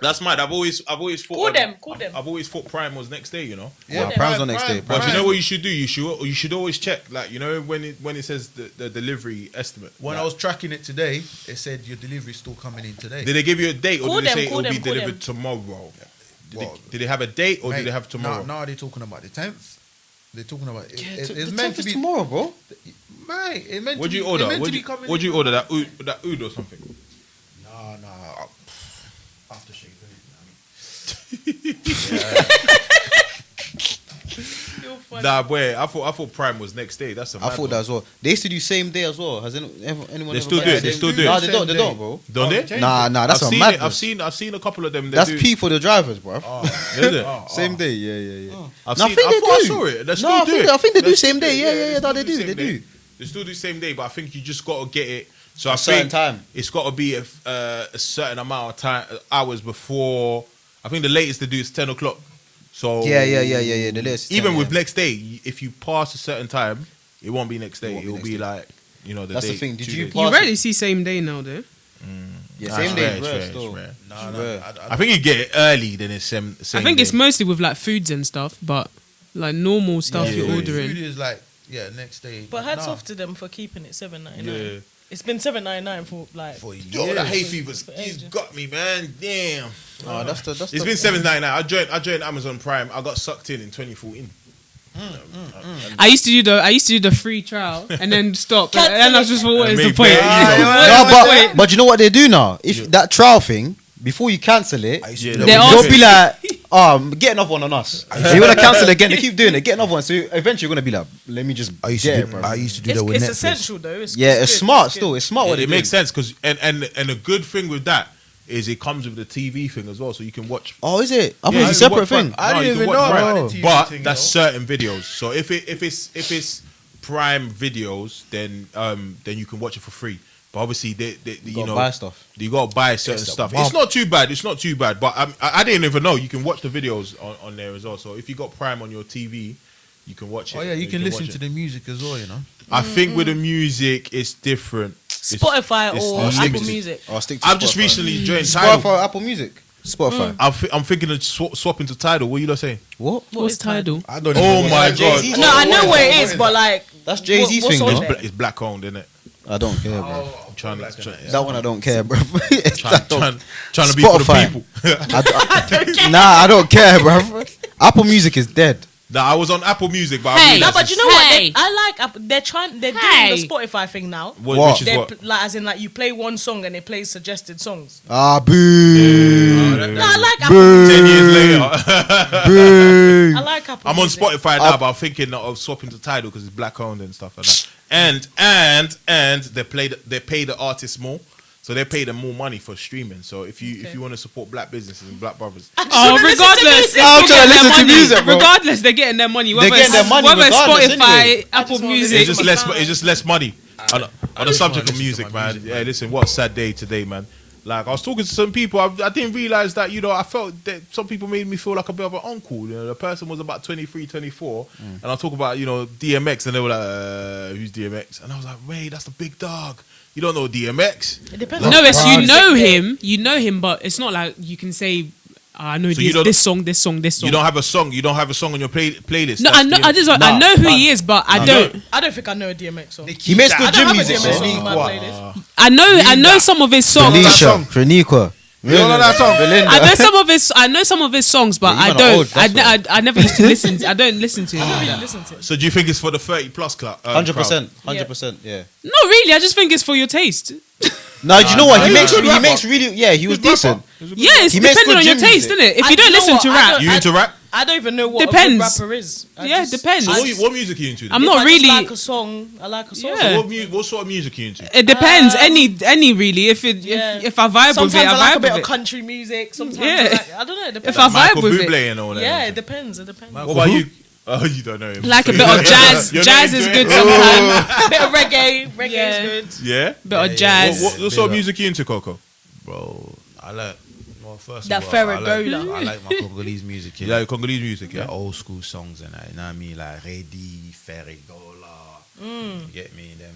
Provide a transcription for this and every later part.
That's mad. I've always thought. Call them. I've always thought Prime was next day. You know. Yeah, Prime's on next day. But you know what you should do? You should always check, like, you know, when it says the delivery estimate. When I was tracking it today, it said your delivery's still coming in today. Did they give you a date, or Call did they them, say it call will be them, call delivered them. tomorrow? Well, Did they have a date, or Mate, did they have tomorrow? No, they're talking about the 10th. They're talking about it. Yeah, It's the meant 10th to is be tomorrow, bro. Mate, it's meant What'd to you be, order? it's meant to be What'd coming you in. order? That oud or something? No. Aftershave. You're funny. Nah, boy. I thought Prime was next day. That's a I mad thought one. that as well. They used to do same day as well. Has anyone They ever still tried do it. that? They still do Nah, it. they don't. They don't, bro. Don't they? Change Nah, it. that's I've a seen madness. it. I've seen a couple of them. They That's do. P for the drivers, bro. Is it? Same day. Yeah. I've No, I seen. think I they thought I do. saw it. They No, still I do think- it. I think they do still same day. Yeah, no, they do, same they day. do. They still do same day, but I think you just got to get it. So I A certain think time. it's got to be a certain amount of time, hours before. I think the latest they do is 10 o'clock. So Yeah. The latest Even 10, with yeah. next day, if you pass a certain time, it won't be next day. won't be It'll next be day. like, you know, the That's the day, thing. Did 2 you days. pass- You Awesome. rarely see same day now, though. Yeah, Nah, same it's day. rare, is it's rare rare, still. it's rare. No. I think you get it early, then it's same I think day. it's mostly with like foods and stuff, but like normal stuff Yeah, you're yeah, ordering. Food is like, next day. But hats Nah. off to them for keeping it $7.99. Yeah. It's been $7.99 for like. For Yo, years. the hay fever's For he's ages. got me, man. Damn. Oh, that's the. It's been $7.99. I joined Amazon Prime. I got sucked in 2014. I used to do the free trial and then stop, and I just thought, what is the Made point? bare ego. What No, is the point? but you know what they do now? If that trial thing, before you cancel it, I used to Yeah, do They that are- with- they'll be like, get another one on us. You're gonna cancel it again. They keep doing it. Get another one. So eventually you're gonna be like, let me just I used get to it, do, bro. I used to do It's, that with it's Netflix. essential though. Yeah, it's good, smart it's still. good. It's smart what It they makes do. sense because and a good thing with that is it comes with the TV thing as well, so you can watch. Oh, is it? I thought Yeah, it you was a can separate watch thing. Prime. I No, didn't you can even watch know Prime. about the TV But thing, that's though. certain videos. So if it's Prime videos, then you can watch it for free. But obviously, you gotta know, buy stuff. You got to buy certain It's a stuff. bump. It's not too bad. But I didn't even know you can watch the videos on there as well. So if you got Prime on your TV, you can watch it. Oh yeah, you can listen watch to it. the music as well, you know. I think with the music, it's different. Spotify or it's Apple limited. Music. I'll stick to I've just Spotify. recently joined Tidal. Spotify, Apple Music, Spotify. I'm thinking of swapping to Tidal. What are you lot saying? What? What's is Tidal? I don't Oh my Jay-Z? god! No, I know where it is, but like That's Jay-Z's what's thing, on no? there? It's black owned, isn't it? I don't care, bro. I'm trying to That one I don't care, bro. trying to be for the Spotify. people. I don't care, bro. Apple Music is dead. Nah, I was on Apple Music, but Hey. I No, realized but you it's- know what? Hey. I like Apple. They're Hey. doing the Spotify thing now. What? which is They're what? like as in like you play one song and it plays suggested songs. Ah, boo. No, I like Apple. Boo. 10 years later, Boo. I like Apple. I'm on Music. Spotify now, but I'm thinking of swapping to Tidal because it's black owned and stuff like that. And they pay the artists more, so they pay them more money for streaming. So if you want to support black businesses and black brothers, Oh, regardless, I'm trying to they're listen to money. music, bro. Regardless, they're getting their money. Whether getting their it's- money whether it's regardless, Spotify, anyway. Apple just wanna Music. listen it's just less money. On the just subject wanna of listen music, to my man. music, Yeah, man. listen, what a sad day today, man. Like I was talking to some people, I didn't realize that I felt that some people made me feel like a bit of an uncle. The person was about 23, 24, and I talk about DMX, and they were like, "Who's DMX?" And I was like, "Wait, that's the big dog. You don't know DMX?" It depends. No, it's you Music, know him, but it's not like you can say, I know So you this don't- this song. You don't have a song. You don't have a song on your playlist. No, That's I know. DMX. I know who he is, but I don't. I don't think I know a DMX song. He makes I good don't gym have a music. DMX though. song on my playlist. I know some of his songs. Felicia, Freniqua. You don't know that song? Belinda. I know some of his songs, but Yeah, I you man are don't. old, that's I never used to listen. I don't listen to him. I don't listen to it. So do you think it's for the 30+ club? 100%. 100%. Yeah. Not really. I just think it's for your taste. No, you know what? He he's makes a good he rapper. makes really. Yeah, he was decent. Yeah, it's He makes depending good on your gym taste, music. isn't it? If I- you don't you know listen what? to I rap, don't- You into rap? I don't even know what a Depends. good rapper is. Yeah, depends. So I what music are you into? I'm Then? not I just really. like a song. I like a song. Yeah. So what sort of music are you into? It depends. Any really. If Yeah. if I vibe Sometimes with it, I I like a vibe bit with of it. country music. Sometimes Yeah. I don't know. It depends. If I Michael vibe with Bublé it, and all that. Yeah, it depends. It depends. What about you? Oh, you don't know him. like a bit of jazz. You're not Jazz is into good it? sometimes. A bit of reggae. Reggae Yeah. is good. Yeah. Bit of jazz. What sort of music you into, Coco? Bro, I like. Well, first That of all, I Ferragola. like my Congolese music. You like Congolese music, Yeah, yeah? old school songs and that. You know what I mean? Like Redi, Ferrigola. You get me? Them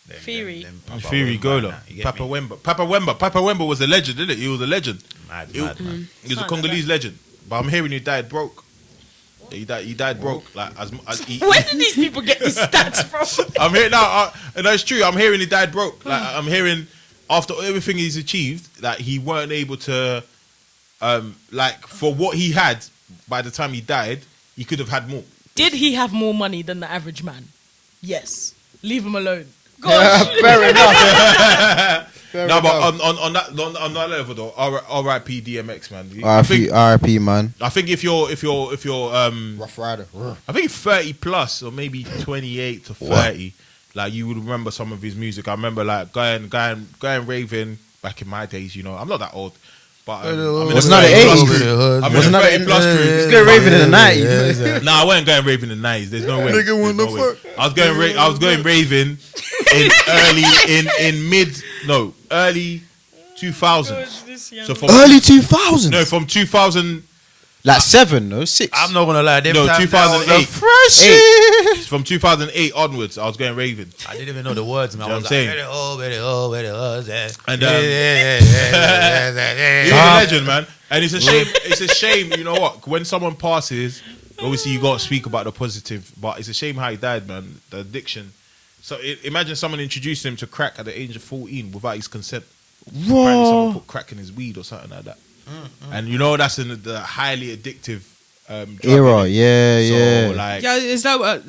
Theory. Papa Fury Wemba, Gola, nah, you get Papa me? Wemba. Papa Wemba was a legend, didn't it? He was a legend. Mad, He- mad, man. He was a Something like Congolese legend. But I'm hearing he died broke. He died broke. Like as he, Where did these people get these stats from? I'm hearing now, and that's true. I'm hearing he died broke. Like I'm hearing after everything he's achieved, that he weren't able to, like for what he had by the time he died, he could have had more. Did he have more money than the average man? Yes. Leave him alone. Gosh. Fair enough. No, but on that level though, R.I.P. DMX, man. RIP, man. I think if you're Rough Rider. I think 30 plus or maybe 28 to 30, like you would remember some of his music. I remember like going raving back in my days. You know, I'm not that old, but I'm in Was the not the 30 plus 80s. crew. I'm in Wasn't the that 30 plus crew. He's going raving in the 90s. Nah, I wasn't going raving in the 90s. There's no way. Nigga, what There's the no way. fuck? I was going raving in early 2000s. So from Early 2000s. no, from 2000. Like 7, no? 6. I'm not gonna lie. Them No, times 2008. Fresh. From 2008 onwards, I was going raving. I didn't even know the words, man. You know I was what I'm like, where it was, And, yeah. He was a legend, man. And it's a shame. It's a shame. You know what? When someone passes, obviously you got to speak about the positive. But it's a shame how he died, man. The addiction. So imagine someone introducing him to crack at the age of 14 without his consent. Apparently someone put crack in his weed or something like that. And you know that's in the highly addictive drug, Era, innit? yeah. So like, Yeah, is that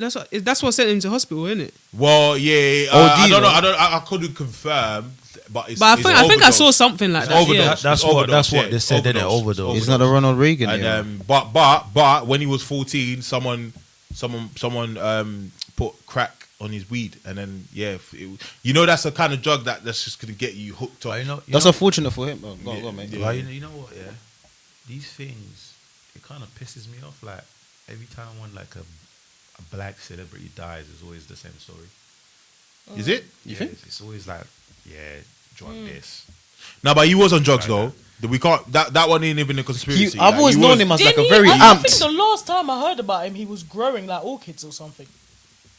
that's what sent him to hospital, isn't it? well, yeah. OD, I don't know. right? I couldn't confirm, but it's. But it's I think I overdose. saw something like It's that. overdose. Yeah. That's It's what overdose, they yeah. said, didn't it? Overdose. Overdose. He's not the Ronald Reagan. And era. but when he was 14, someone put crack on his weed, and then you know that's the kind of drug that's just gonna get you hooked up. But you know, That's unfortunate for him. Oh, go on, mate. Yeah. Well, you know what? Yeah, these things it kind of pisses me off. Like every time when like a black celebrity dies, it's always the same story. Is it? You think? It's always like, drug this. No, but he was on drugs though. We can't. That one ain't even a conspiracy. I've always known him as like a Didn't very I think the amped. last time I heard about him, he was growing like orchids or something.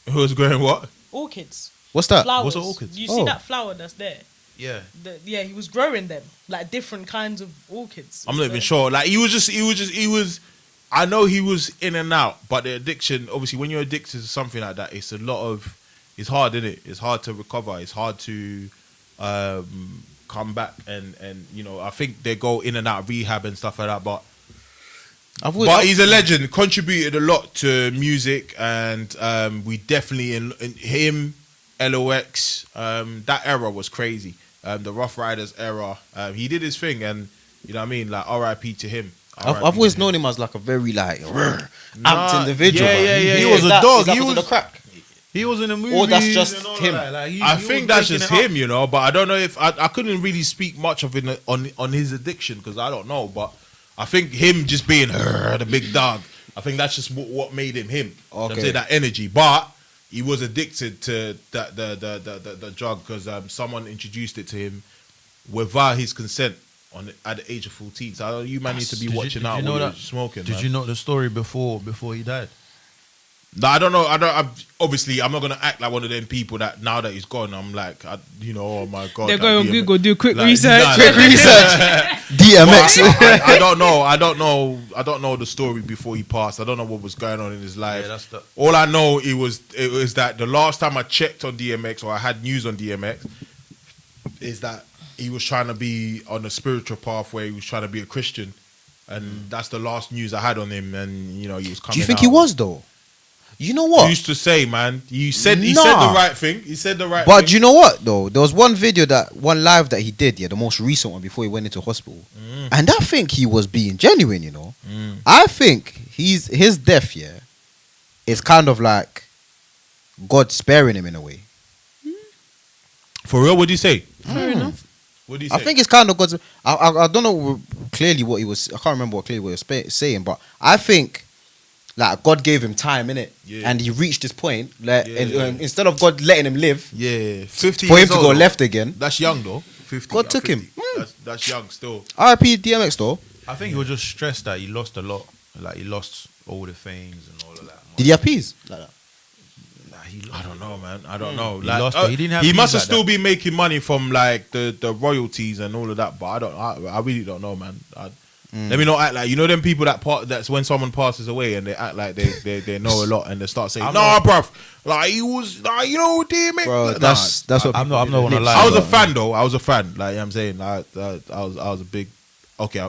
Who was going what? Orchids. What's that? Flowers. What's an orchid? You see Oh. that flower that's there? Yeah, Yeah, he was growing them. Like different kinds of orchids. I'm not even sure. Like he was. I know he was in and out, but the addiction. Obviously, when you're addicted to something like that, it's a lot of. It's hard, isn't it? It's hard to recover. It's hard to come back, and you know, I think they go in and out of rehab and stuff like that. But he's a legend. Contributed a lot to music, and we definitely in him, LOX. That era was crazy. The Rough Riders era. He did his thing, and you know what I mean. Like R.I.P. to him. I've always known him as like a very like amped individual. yeah, man. yeah, yeah, He yeah. was Is a that- dog. is that He because was of the crack. he was in the movie. Or that's just him. I think that's just him, you know. But I don't know if I couldn't really speak much of it on his addiction because I don't know. But I think him just being the big dog. I think that's just what made him him. You know what I'm Okay. saying, that energy, but he was addicted to that the drug because someone introduced it to him without his consent at the age of 14. So you man need to be watching out when you're smoking. Did man. you know the story before he died? No, I don't know. Obviously, I'm not gonna act like one of them people that now that he's gone, I'm like, oh my god. They're like, going on DMX. Google, do quick Like, research. nah, Quick research. DMX. I don't know. I don't know the story before he passed. I don't know what was going on in his life. Yeah, that's the- All I know it was that the last time I checked on DMX or I had news on DMX is that he was trying to be on a spiritual pathway. He was trying to be a Christian, and that's the last news I had on him. And you know he was coming. Do you think out. he was though? You know He what? used to say, man. He said the Nah. right thing. He said the right But thing. do you know what though? There was one live that he did, the most recent one before he went into hospital, and I think he was being genuine. You know, I think his death, is kind of like God sparing him in a way. For real, what do you say? Fair enough. What do you say? I think it's kind of God's. I don't know clearly what he was. I can't remember what he was saying, but I think like God gave him time in it, Yeah. and he reached this point. Like Yeah. instead of God letting him live, Yeah, 50 for him years to old, go though. left again. That's young though. 50. God took 50. him. That's young still. R.I.P. DMX though. I think he was just stressed that he lost a lot. Like he lost all the things and all of that. Did he have peas? Like that? I don't know, man. I don't know. He lost it. He didn't have He views must have like still that. been making money from like the royalties and all of that. But I really don't know, man. Let me not act like them people that's when someone passes away and they act like they know a lot and they start saying, "Nah, bruv, like he was, like, DMX." Bro, Nah, that's what I'm not people do. gonna lie. I was a bro. fan though. I was a fan. Like, you know what I'm saying, like, I was a big. Okay,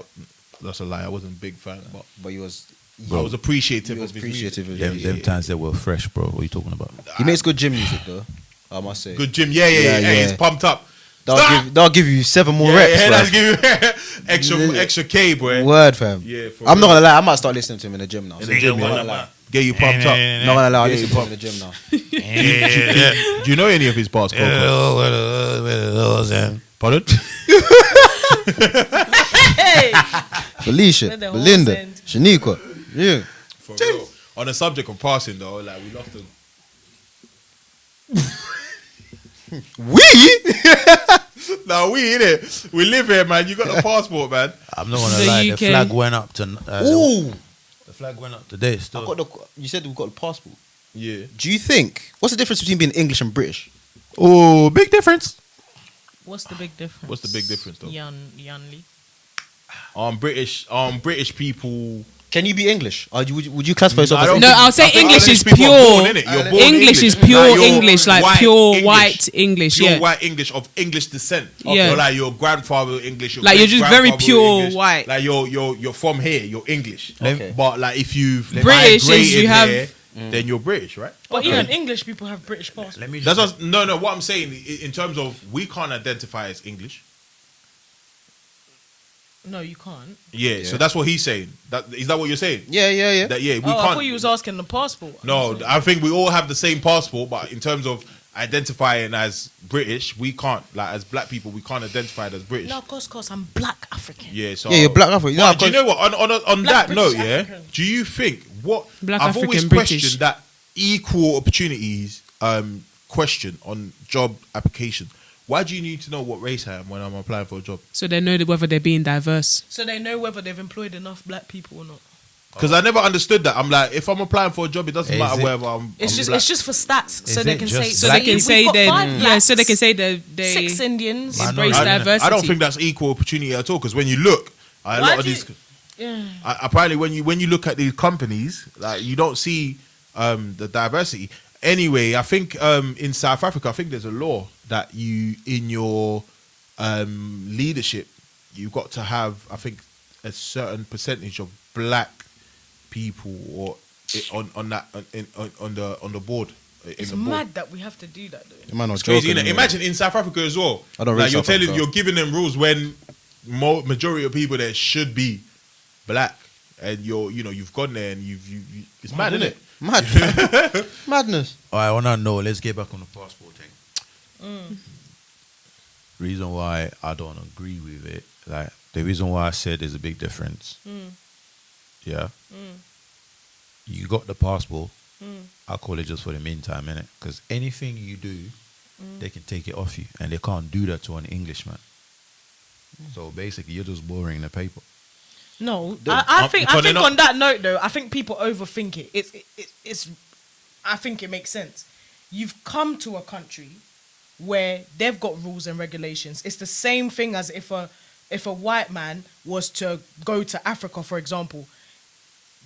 that's a lie. I wasn't a big fan, but But he was. I was appreciative. He was of his appreciative music. of Them, Yeah, them times they were fresh, bro. What are you talking about? He makes good gym music though. I must say. Good gym. Yeah. Yeah, Hey, yeah. it's pumped up. That'll give you 7 more Yeah, reps. yeah, bruv. that's give you extra K, boy. Word, fam. Yeah, for I'm not real. gonna lie. I might start listening to him in the gym now. In the gym, Not yeah. gonna lie. Get you pumped up. Not gonna lie. I Yeah, listen to him in the gym now. Do you know any of his bars? Pardon? Hey, Felicia, With the whole Belinda, send. Shaniqua. Yeah. For real. On the subject of passing, though, like we lost a. We? No, we in it. We live here, man. You got the passport, man. I'm not gonna The lie. UK. The flag went up to. Ooh. The flag went up today. I Still. got the. You said we've got the passport. Yeah. Do you think what's the difference between being English and British? Oh, big difference. what's the big difference? What's the big difference, though? Yanli. British people. Can you be English? Or would you classify yourself I as don't No, think- I'll say I think English is people are born pure. in it. You're born English is Like, pure you're English, like white pure English. white English. Pure Yeah. white English of English descent. Yeah. You're like your grandfather English. Your Like, you're just very great-grandfather pure English. white. Like you're from here. You're English. Okay. But like if you've British is migrated you have- here, then you're British, right? But even English people have British passports. Let me. That's Just, what, no. What I'm saying in terms of we can't identify as English. No, you can't. Yeah. So that's what he's saying. Is that what you're saying? Yeah. That we I can't. thought you was asking the passport. No, I think we all have the same passport, but in terms of identifying as British, we can't. Like as black people, we can't identify as British. No, of course, I'm black African. Yeah, so Yeah, you're black African. Well, No, do you know what? On Black that note, British yeah. African. Do you think what Black I've always African questioned British. that equal opportunities question on job application? Why do you need to know what race I am when I'm applying for a job? So they know whether they're being diverse. So they know whether they've employed enough black people or not. Because I never understood that. I'm like, if I'm applying for a job, it doesn't Is matter it- whether I'm. It's black. just for stats, so Is they it can just say. So black they can we've say got they, 5 yeah. blacks, So they can say they 6 Indians. embrace I- diversity. I don't think that's equal opportunity at all. Because when you look, a Why lot of do you- these. Yeah. Apparently, when you look at these companies, like you don't see the diversity. Anyway, I think in South Africa, I think there's a law that you in your leadership, you got to have, I think, a certain percentage of black people or on the board. It's in the board. mad that we have to do that, though. Man, I was It's crazy, joking, innit? yeah. Imagine in South Africa as well. I don't like rate you're South Africa. you're giving them rules when majority of people there should be black, and you've gone there and you it's mad, isn't it? Mad. fam. Madness. I want to know. Let's get back on the passport thing. Reason why I don't agree with it, like the reason why I said there's a big difference. Yeah. You got the passport. I call it just for the meantime, innit? Because anything you do, they can take it off you, and they can't do that to an Englishman. So basically, you're just borrowing the paper. No, I think because they're not- on that note though, I think people overthink it. It's I think it makes sense. You've come to a country where they've got rules and regulations. It's the same thing as if a white man was to go to Africa, for example.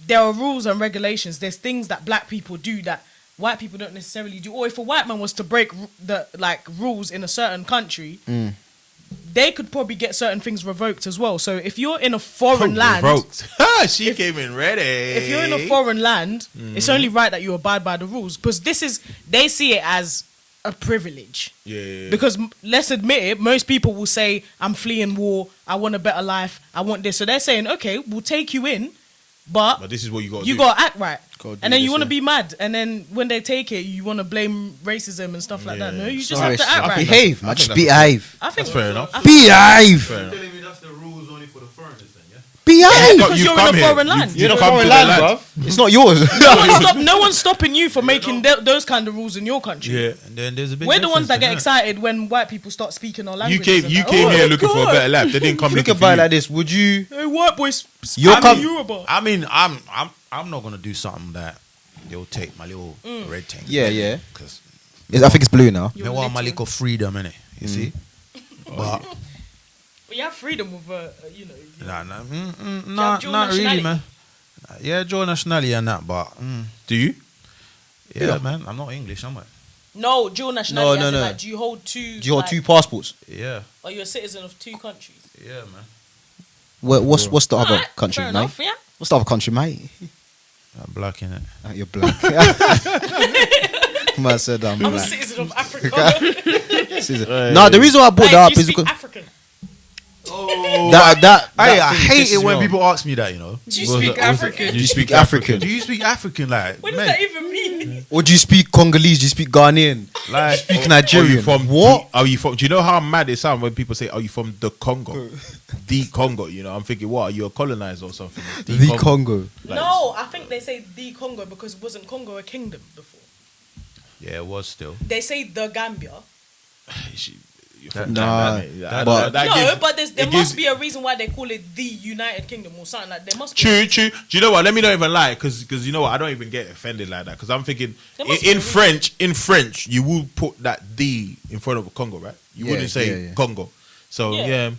There are rules and regulations. There's things that black people do that white people don't necessarily do. Or if a white man was to break the rules in a certain country, they could probably get certain things revoked as well. So if you're in a foreign land, Revoked. She came in ready. if you're in a foreign land, it's only right that you abide by the rules, because they see it as a privilege. Yeah. Because let's admit it, most people will say, I'm fleeing war, I want a better life, I want this. So they're saying, okay, we'll take you in, but this is what you got. you got to act right. Gotta do And then you this, want to yeah. be mad. And then when they take it, you want to blame racism and stuff like that. No, you just Sorry, have to act right. behave, man. I Just think behave. I think That's fair enough. Behave. Fair enough. telling me that's the rules only for the foreigners, then, yeah? Behave. Because You've you're in come a here. foreign land. You've You're in a come foreign to land, the bruv. It's not yours. No one's stopping you from making those kind of rules in your country. Yeah. And then there's a big We're the ones that get difference, excited when white people start speaking our You languages. came here looking for a better life. They didn't come Think looking for about it you. like this. Would you? Hey, white boys, You're speak com- Yoruba. I mean, I'm not gonna do something that they'll take my little red thing. Yeah. Because I think it's blue now. You're they want my little. little freedom, innit? You see? But But you have freedom with, you know. not dual really, nationality? man. Yeah, dual nationality and that, but Do you? yeah, man, I'm not English, am I? No, dual nationality. No, as in, no. Like, do you hold two? Do you hold like, two passports? Yeah, Are you a citizen of two countries? yeah, man. What's the other Alright, country, fair mate? enough, yeah. What's the other country, mate? I'm black in it. You're black. Man said I'm I'm a black. citizen of Africa. No, the reason why I brought Like, that up do you is speak because African? that I thing hate pisses it when me off. people ask me that, you know. Do you speak African? Do you speak African? Do you speak African? Like, What does man, that even mean? Or do you speak Congolese? Do you speak Ghanaian? like, Speak Are Nigerian? you from What? Are you from? Do you know how mad it sounds when people say, "Are you from the Congo?" The Congo. You know, I'm thinking, what? Are you a colonizer or something? The Congo. No, I think they say the Congo because wasn't Congo a kingdom before? yeah, it was still. They say the Gambia. You're from Nah, Ghana, mate. but- No, gives- but there it must gives- be a reason why they call it the United Kingdom or something like. There must be. True. Do you know what? Let me not even lie, because you know what? I don't even get offended like that. Because I'm thinking There must be in a reason. French, you will put that "the" in front of Congo, right? You Yeah, wouldn't say yeah. Congo. So Yeah.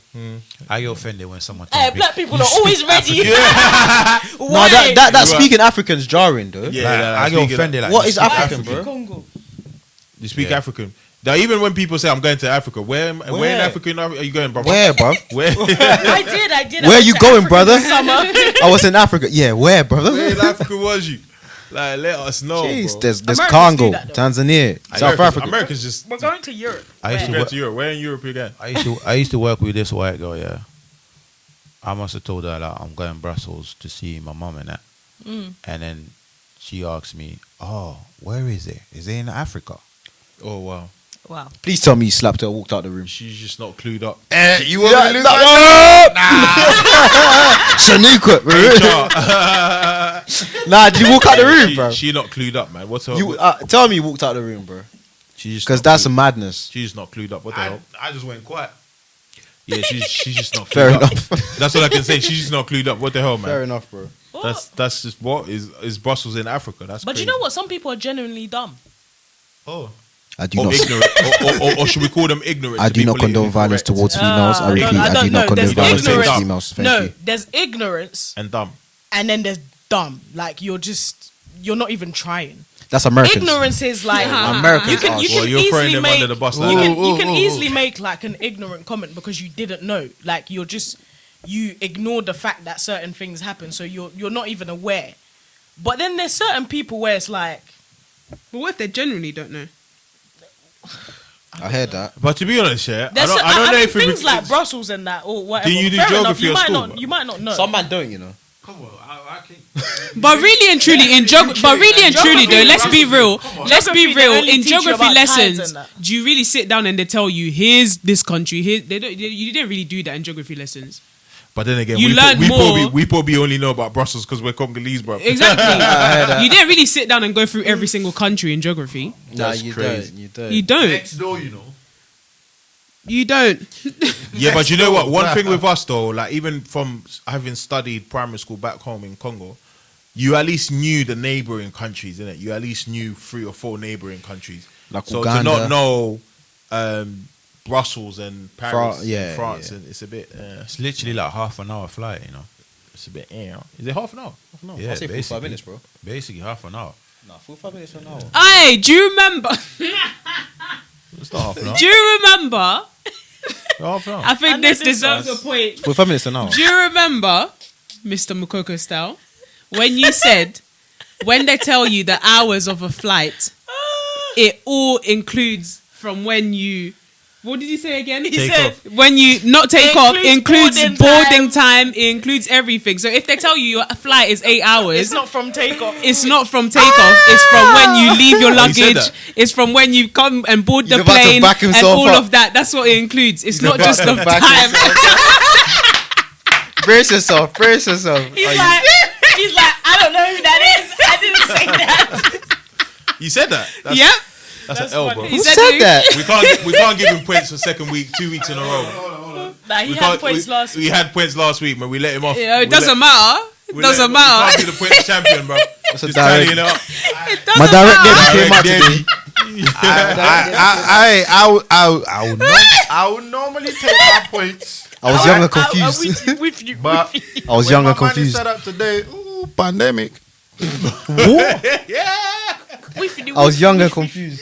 I get offended when someone Hey, tells me, black people are always ready. No, Why? that Right. speaking African's jarring though. Yeah, like, yeah, I get speaking- offended. Like, What you is speak African, Why bro? Congo. You speak Yeah. African. Now, even when people say I'm going to Africa, where in Africa are you going, bro? Where, bro? Where? I did. I Where went you to going, Africa brother? this Summer. I was in Africa. Yeah, where, brother? Where in Africa was you? Like, let us know. Jeez, bro. there's Americans Congo, do that, though. Tanzania, South Africa. America's just. We're going to Europe. I used to Go work. to Europe. Where in Europe you going? I used to work with this white girl. Yeah, I must have told her that I'm going to Brussels to see my mum and that, and then she asked me, "Oh, where is it? Is it in Africa?" Oh wow, Wow. Please tell me you slapped her, walked out the room. she's just not clued up. You Shanika, nah, did you walk out the room, bro? She not clued up, man. What's her? You tell me you walked out the room, bro. she's Because not that's a clued- madness. She's not clued up. What the hell? I just went quiet. Yeah, she's just not. Clued Fair up. enough. That's all I can say. She's just not clued up. What the hell, man? Fair enough, bro. That's just what is Brussels in Africa. That's But crazy. you know what? Some people are genuinely dumb. Oh, I do Or not. ignorant, or should we call them ignorant? I to do be not condone politically violence correct? towards females. I repeat, I do not condone There's violence towards ignorance. females. Thank No, you. there's ignorance, and dumb. and then there's dumb. Like you're not even trying. That's Americans. Ignorance is like Americans you can are- you Well, can you're throwing easily them make under the bus you like can, that. you can easily make like an ignorant comment because you didn't know. Like you ignore the fact that certain things happen, so you're not even aware. But then there's certain people where it's like But what if they genuinely don't know? I heard that. But to be honest, yeah, there's I don't know mean, if it things like it's- Brussels and that or whatever. Do you do Fair enough, geography you at might school, not man? you might not know. Some man don't, you know. come on, I can't. But really and truly, in but really and truly though, let's be real. Let's be Geography, they real. only In teach you geography about tides lessons, and that. do you really sit down and they tell you, here's this country? Here they don't. You didn't really do that in geography lessons. But then again, You we, learn more. we probably only know about Brussels because we're Congolese, bro. Exactly. You didn't really sit down and go through every single country in geography. Nah, That's you crazy. don't. You don't. You don't. Next door, you know. You don't. Yeah, but you know what? One thing with us though, like even from having studied primary school back home in Congo, you at least knew the neighboring countries, innit? You at least knew 3 or 4 neighboring countries. Like so Uganda. to not know Brussels and Paris, Yeah, and France, yeah. and it's a bit, It's literally like half an hour flight, you know. it's a bit. Is it half an hour? Half an hour. Yeah, I'll say 45 basically. minutes, bro. Basically half an hour. Nah, 45 minutes an hour. Hey, do you remember? It's not half an hour. Do you remember? Half an hour. I think And this this is deserves a us. point. 45 minutes an hour. Do you remember, Mr. Mukoko style, when you said, when they tell you the hours of a flight, it all includes from when you. What did you say again? He Take said, off. When you not take It off, includes includes boarding boarding time. It includes everything. So if they tell you your flight is 8 hours, it's not from takeoff. it's not from takeoff. It's from when you leave your Oh, you said luggage. that? It's from when you come and board He's the about to plane back and himself all up. of that. That's what it includes. It's not about just to the back time. Brace yourself. Brace yourself. He's like, I don't know who that is. I didn't say that. You said that. That's, Yep. That's That's an L, funny. bro. He Who said said you- that? We can't give him points for second week, 2 weeks in a row. Nah, he We had can't- points we, last We had points last week, man. We let him off. Yeah, We it doesn't let- matter. It we doesn't let him- matter. We can't be the points champion, bro. What's a Just direct? tallying up. My direct debit came out Direct today. I would normally take my points. I was young and confused. With you. But I was when young my and man is confused. set up today. Ooh, pandemic. I was young and confused.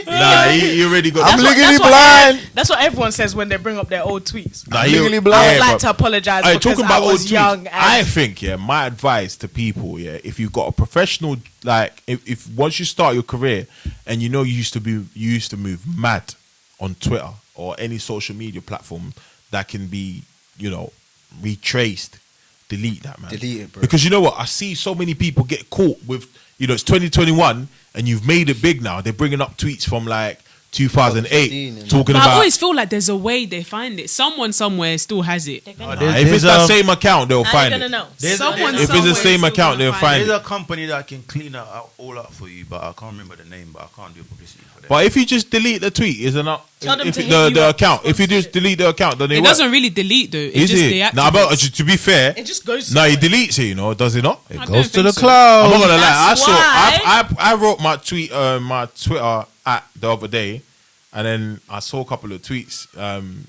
Nah, he already got. I'm that. legally blind. That's what everyone says when they bring up their old tweets. Nah, legally I blind. would like but- to apologize Hey, because talking I about old was young. tweets, And I think, yeah, my advice to people, yeah, if you've got a professional, like, if once you start your career and you know you used to move mad on Twitter or any social media platform that can be, you know, retraced, delete that, man. Delete it, bro. Because you know what? I see so many people get caught with, you know, it's 2021 and you've made it big now. They're bringing up tweets from like 2008 2015 talking But I about. always feel like there's a way they find it. Someone somewhere still has it. If it's that same account, they'll How you find gonna it. know? Someone If it's the somewhere same still account, gonna they'll find it. There's a company that can clean that all up for you, but I can't remember the name. But I can't do publicity for them. But if you just delete the tweet, is it not? Tell them If to it- hit you the up, account, if you just sponsorship. delete the account, then It doesn't really delete though. It Is just it? deactivates. No, but to be fair, It just goes. no, he somewhere. deletes it. You know, does it not? I don't goes to think the so. cloud. I'm not gonna lie. I That's saw. why- I wrote my tweet, my Twitter at the other day, and then I saw a couple of tweets.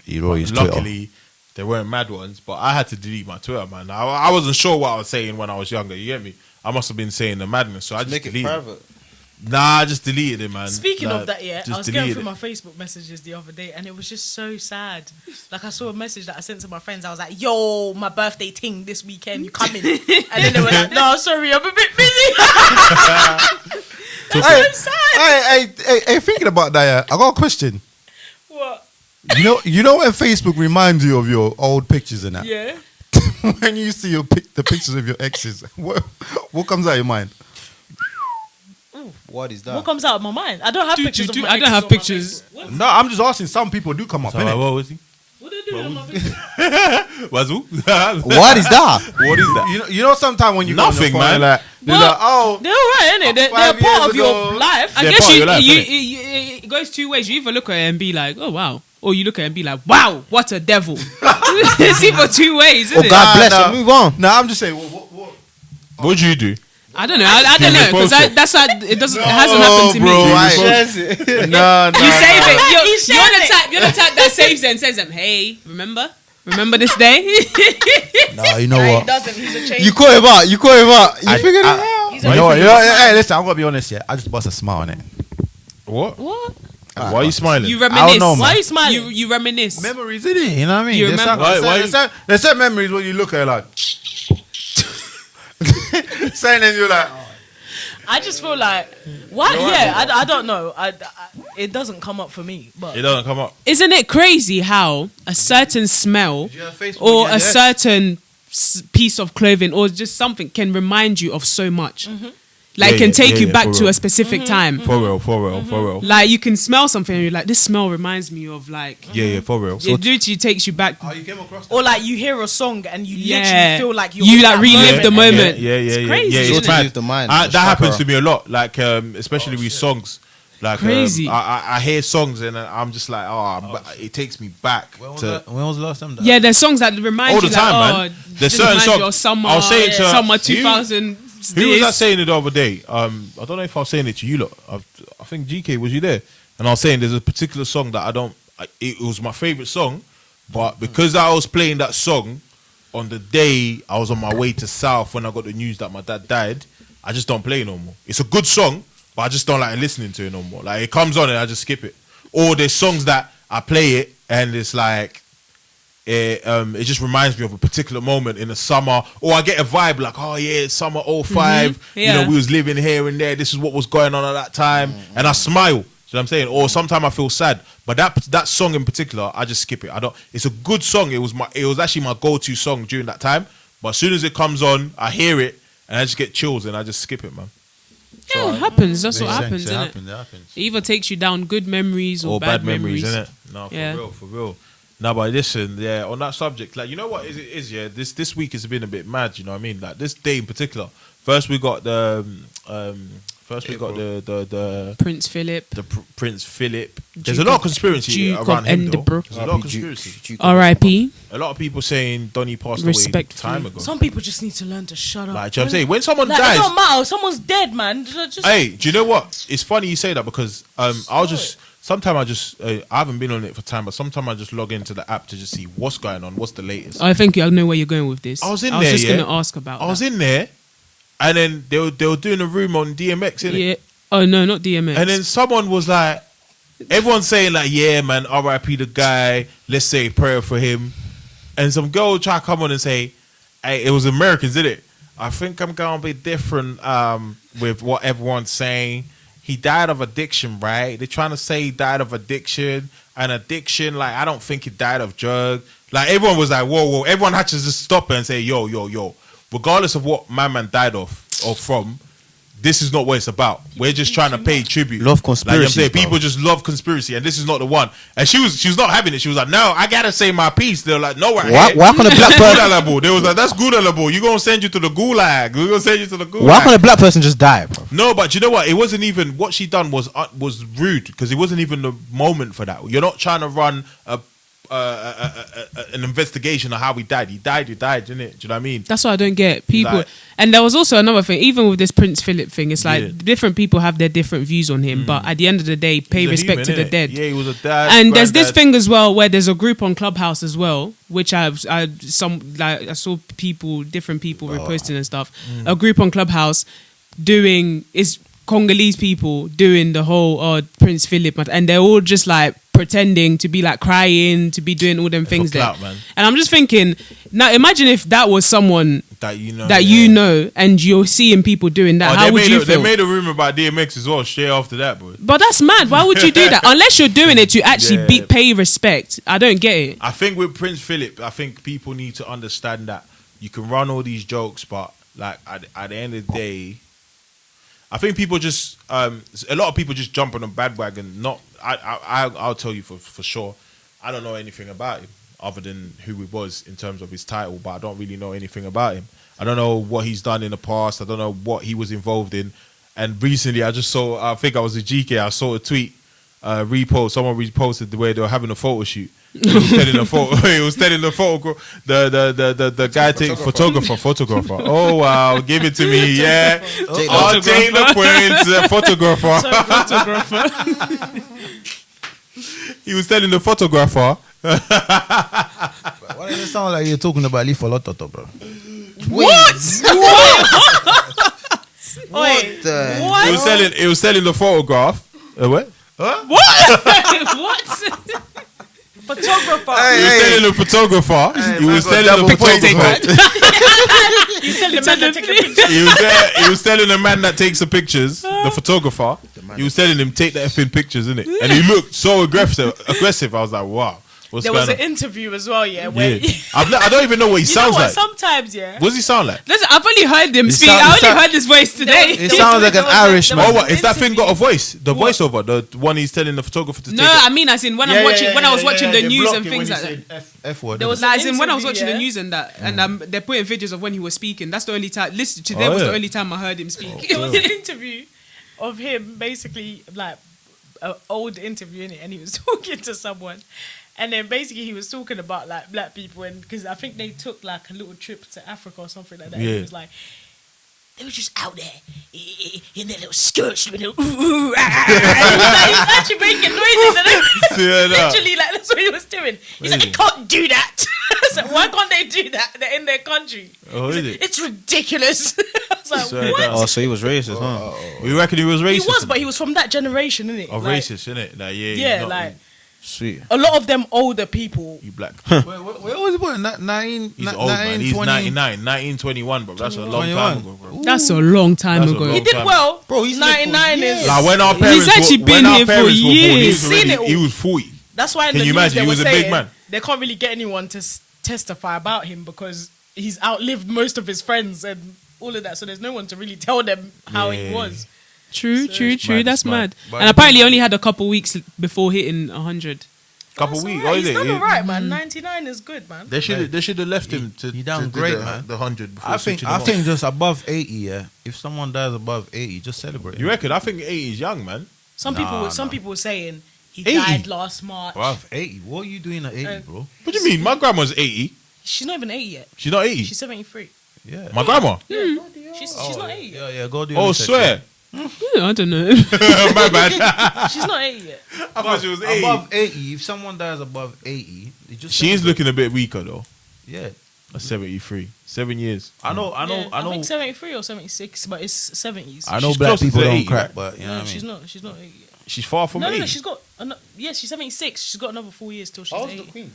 You wrote his Twitter. luckily, they weren't mad ones, but I had to delete my Twitter, man. I wasn't sure what I was saying when I was younger. You get me? I must have been saying the madness, so I just Make it deleted. private. Nah, I just deleted it, man. Speaking Like, of that, yeah, just I was going deleted through it. my Facebook messages the other day, and it was just so sad. Like I saw a message that I sent to my friends. I was like, "Yo, my birthday ting this weekend. You coming?" And then they were like, "No, sorry, I'm a bit busy." That's so sad. Hey, thinking about that, yeah, I got a question. What? You know when Facebook reminds you of your old pictures and that? Yeah. When you see the pictures of your exes, what comes out of your mind? What is that? What comes out of my mind? I don't have pictures. Of my I don't have exes on my pictures. Facebook. What? No, I'm just asking. Some people do come up, So, innit? what was he? What are they doing on my Facebook? Wazoo? What is that? What is that? You know, sometimes when you go on Nothing, your phone, man. Like, you're Well, like, oh, They're all right, innit? They're 5 part years of your ago- life. I They're guess part of your life, innit? it goes two ways. You either look at it and be like, "Oh wow," or you look at it and be like, "Wow, what a devil." It's either two ways, Oh, isn't it? God bless nah. you. Move on. no, I'm just saying. What? What'd you do? I don't know. I don't You know because repost it. that's how it doesn't. It hasn't happened to bro, me. I- No, You save it. He You're shared the it. type. You're the type that saves it and says them. Hey, remember this day. No, you know Nah, he what? doesn't. He's a change. You caught him out. You I- figured it I- out. He's You a know what? change. You know, hey, listen, I'm gonna be honest. Yeah, I just bust a smile on it. What? What? Why are you smiling? You I reminisce. don't know, Why are man. you smiling? You reminisce. Memories, isn't it? You know what I mean? You There's remember- there's some memories when you look at it like. Saying and you're like, I just feel like why? Yeah, I don't know. It doesn't come up for me. But It doesn't come up. Isn't it crazy how a certain smell you have Facebook or again, a yes. certain piece of clothing or just something can remind you of so much? Like Yeah, can yeah, take yeah, you yeah, back for to real. a specific time. For real, for real, for real. Like you can smell something and you're like, this smell reminds me of like. Yeah, for real. It literally takes you back. Oh, you came across or like you hear a song and you Yeah. literally feel like you're You in like that relive the moment. Yeah, It's yeah, crazy, yeah. isn't It's it? mad. Leave the mind. That Struck happens her. to me a lot. Like, especially with songs. Like, Crazy. I hear songs and I'm just like, it takes me back When to. was the last time that? Yeah, there's songs that remind All the you time, like, man. oh, There's this certain reminds you songs. of summer, I was saying to summer who- 2000. Who was I saying it the other day? I don't know if I was saying it to you lot. I think GK, was you there? And I was saying there's a particular song that it was my favorite song, but because I was playing that song on the day I was on my way to South when I got the news that my dad died, I just don't play it no more. It's a good song, but I just don't like listening to it no more. Like it comes on and I just skip it. Or there's songs that I play it and it's like it just reminds me of a particular moment in the summer, or I get a vibe like, oh yeah, it's summer 05, Yeah. you know, we was living here and there, this is what was going on at that time, and I smile. You know what I'm saying? Or sometimes I feel sad, but that song in particular, I just skip it. I don't. It's a good song. It was actually my go-to song during that time. But as soon as it comes on, I hear it and I just get chills and I just skip it, man. Yeah, it happens. That's what happens, It isn't happens. it? It happens. It either takes you down good memories or, Or bad memories, innit? No, for Yeah. real, for real. No, but listen, yeah, on that subject, like, you know what is yeah, this week has been a bit mad, you know what I mean? Like, this day in particular. First, we got the First we got the Prince Philip. Prince Philip. There's Duke a lot of of- conspiracy Duke around of him though. Edinburgh. There's a lot of conspiracy. R.I.P. A lot of people saying Donny passed away Respectfully. time ago. Some people just need to learn to shut up. Like, do you know what I'm saying? When someone Like, it dies, don't matter. Someone's dead, man. Just hey, do you know what? It's funny you say that because I'll just sometimes I haven't been on it for time, but sometimes I just log into the app to just see what's going on, what's the latest. I think I know where you're going with this. I was in I was there, just yeah. going to ask about I was that. in there, and then they were doing a room on DMX, innit? Yeah. Oh, no, not DMX. And then someone was like, everyone's saying like, yeah, man, R.I.P. the guy. Let's say a prayer for him. And some girl try to come on and say, hey, it was Americans, did it? I think I'm gonna be different with what everyone's saying. He died of addiction, right? They're trying to say he died of addiction. And addiction, like, I don't think he died of drug. Like, everyone was like, whoa. Everyone had to just stop and say, yo. Regardless of what my man died of or from, this is not what it's about. We're just trying to pay tribute. Love Like, you know what I'm conspiracies, saying? bro. People just love conspiracy, and this is not the one. And she was not having it. She was like, no, I gotta say my piece. They were like, no, right Why here. can a black person? Gulalible. They was like, that's Gulalible. You're gonna send you to the gulag. We're gonna send you to the gulag. Why can a black person just die, bro? No, but you know what? It wasn't even what she done was rude because it wasn't even the moment for that. You're not trying to run an investigation of how he died. He died, didn't it? Do you know what I mean? That's what I don't get. People, Like- and there was also another thing. Even with this Prince Philip thing, it's like Yeah. different people have their different views on him. But at the end of the day, pay He's a respect human, to the innit? dead. Yeah, he was a dad. And there's this granddad. thing as well where there's a group on Clubhouse as well, which I saw different people reposting and stuff. A group on Clubhouse is Congolese people doing the whole Prince Philip, and they're all just like pretending to be like crying, to be doing all them things there. clout, man. And I'm just thinking, now imagine if that was someone that you know, that yeah. you know, and you're seeing people doing that. How they would made you They feel? made a rumor about DMX as well straight after that, bro. But that's mad. Why would you do that? Unless you're doing it to actually Yeah. pay respect. I don't get it. I think with Prince Philip, I think people need to understand that you can run all these jokes, but like at the end of the day, I think people just a lot of people just jump on a bandwagon. I'll tell you for sure. I don't know anything about him other than who he was in terms of his title, but I don't really know anything about him. I don't know what he's done in the past. I don't know what he was involved in. And recently, I just saw. I think I was a GK. I saw a tweet. Someone reposted the way they were having a photo shoot. He was telling the photo. He was telling the photo. The guy take photographer. Oh wow, give it to me, yeah. I'll take the points, photographer. Photographer. He was telling the photographer. Why does it sound like you're talking about Leaf Lotto, bro? What? Wait, the- He was telling the photograph. What? What? photographer. He was telling the photographer. He was telling the photographer. You tell the man to take a picture. He was telling the man that takes the pictures, the photographer. He was telling him take the effing pictures, innit? And he looked so aggressive. I was like, wow, what's There going was on? an interview as well, yeah. Where Yeah. I don't even know what he you know sounds what? like. Sometimes, yeah. What does he sound like? Listen, I've only heard him speak. sound- I it only sound- heard his voice today. It sounds like an Irishman. Oh, what? Is that thing got a voice? The voiceover? The one he's telling the photographer to take No, it? I mean, as in when I'm watching, when I was watching the news and things like that. F word. There was Like, an as in when I was interview, watching yeah. the news and that, and they're putting videos of when he was speaking. That's the only time. Listen, today Oh, was yeah. the only time I heard him speak. There was an interview of him, basically like an old interview in it, and he was talking to someone, and then basically he was talking about like black people, and because I think they took like a little trip to Africa or something like that. And Yeah. he was like, they were just out there in their little skirts, with their ooh, ooh, ah, ah, ah. And he was actually making noises, and Yeah, no. literally like that's what he was doing. He's like, they can't do that. I was like, why can't they do that? They're in their country. Oh, He's is like, it? it's ridiculous. I was like, Swear what? down. Oh, so he was racist, huh? You reckon he was racist? He was, but he was from that generation, innit? Of Like, racist, innit? Like, yeah, Yeah, he's not- like Sweet. a lot of them older people. you black. Where was he born? 19, He's old, man. He's 99, 1921, bro. That's a long time 21. ago, bro. That's a long time That's a ago. long He did time. well. Bro, he's lived for 99 years. is. Like when our parents actually were, been when our here for parents were born, he years. was Seen already, it all. he was 40. That's why in Can the you news imagine? they He were was a big saying man. they can't really get anyone to testify about him because he's outlived most of his friends and all of that. So there's no one to really tell them how he Yeah. was. True. mad, That's it's mad. mad. But And apparently, he only had a couple weeks before hitting 100. Couple That's weeks. alright. Oh, is He's it? done alright, man. 99 is good, man. They should have left him to he done to do great, the, man. the 100. Before I think switching him off. just above 80. Yeah, if someone dies above 80, just celebrate. You reckon? I think 80 is young, man. Some Nah. people were saying he 80? died last March. Above 80. What are you doing at 80, Uh, bro? What do you mean? My grandma's 80. She's not even 80 yet. She's not 80. She's 73. Yeah. My grandma. She's not 80 yet. Yeah, go do. Oh, your research, swear. I don't know. My bad. She's not 80 yet. I thought she was 80. Above 80, if someone dies above 80, they just She is celebrate. looking a bit weaker though. Yeah, At 73. 7 years. I know, Yeah, I know. I think 73 or 76, but it's 70s. I know She's black closer people to don't 80, crack, man. but you know No, what I she's mean. not. She's not 80 yet. She's far from No, 80. she's got. Yes, she's 76. She's got another 4 years till she's 80. Queen?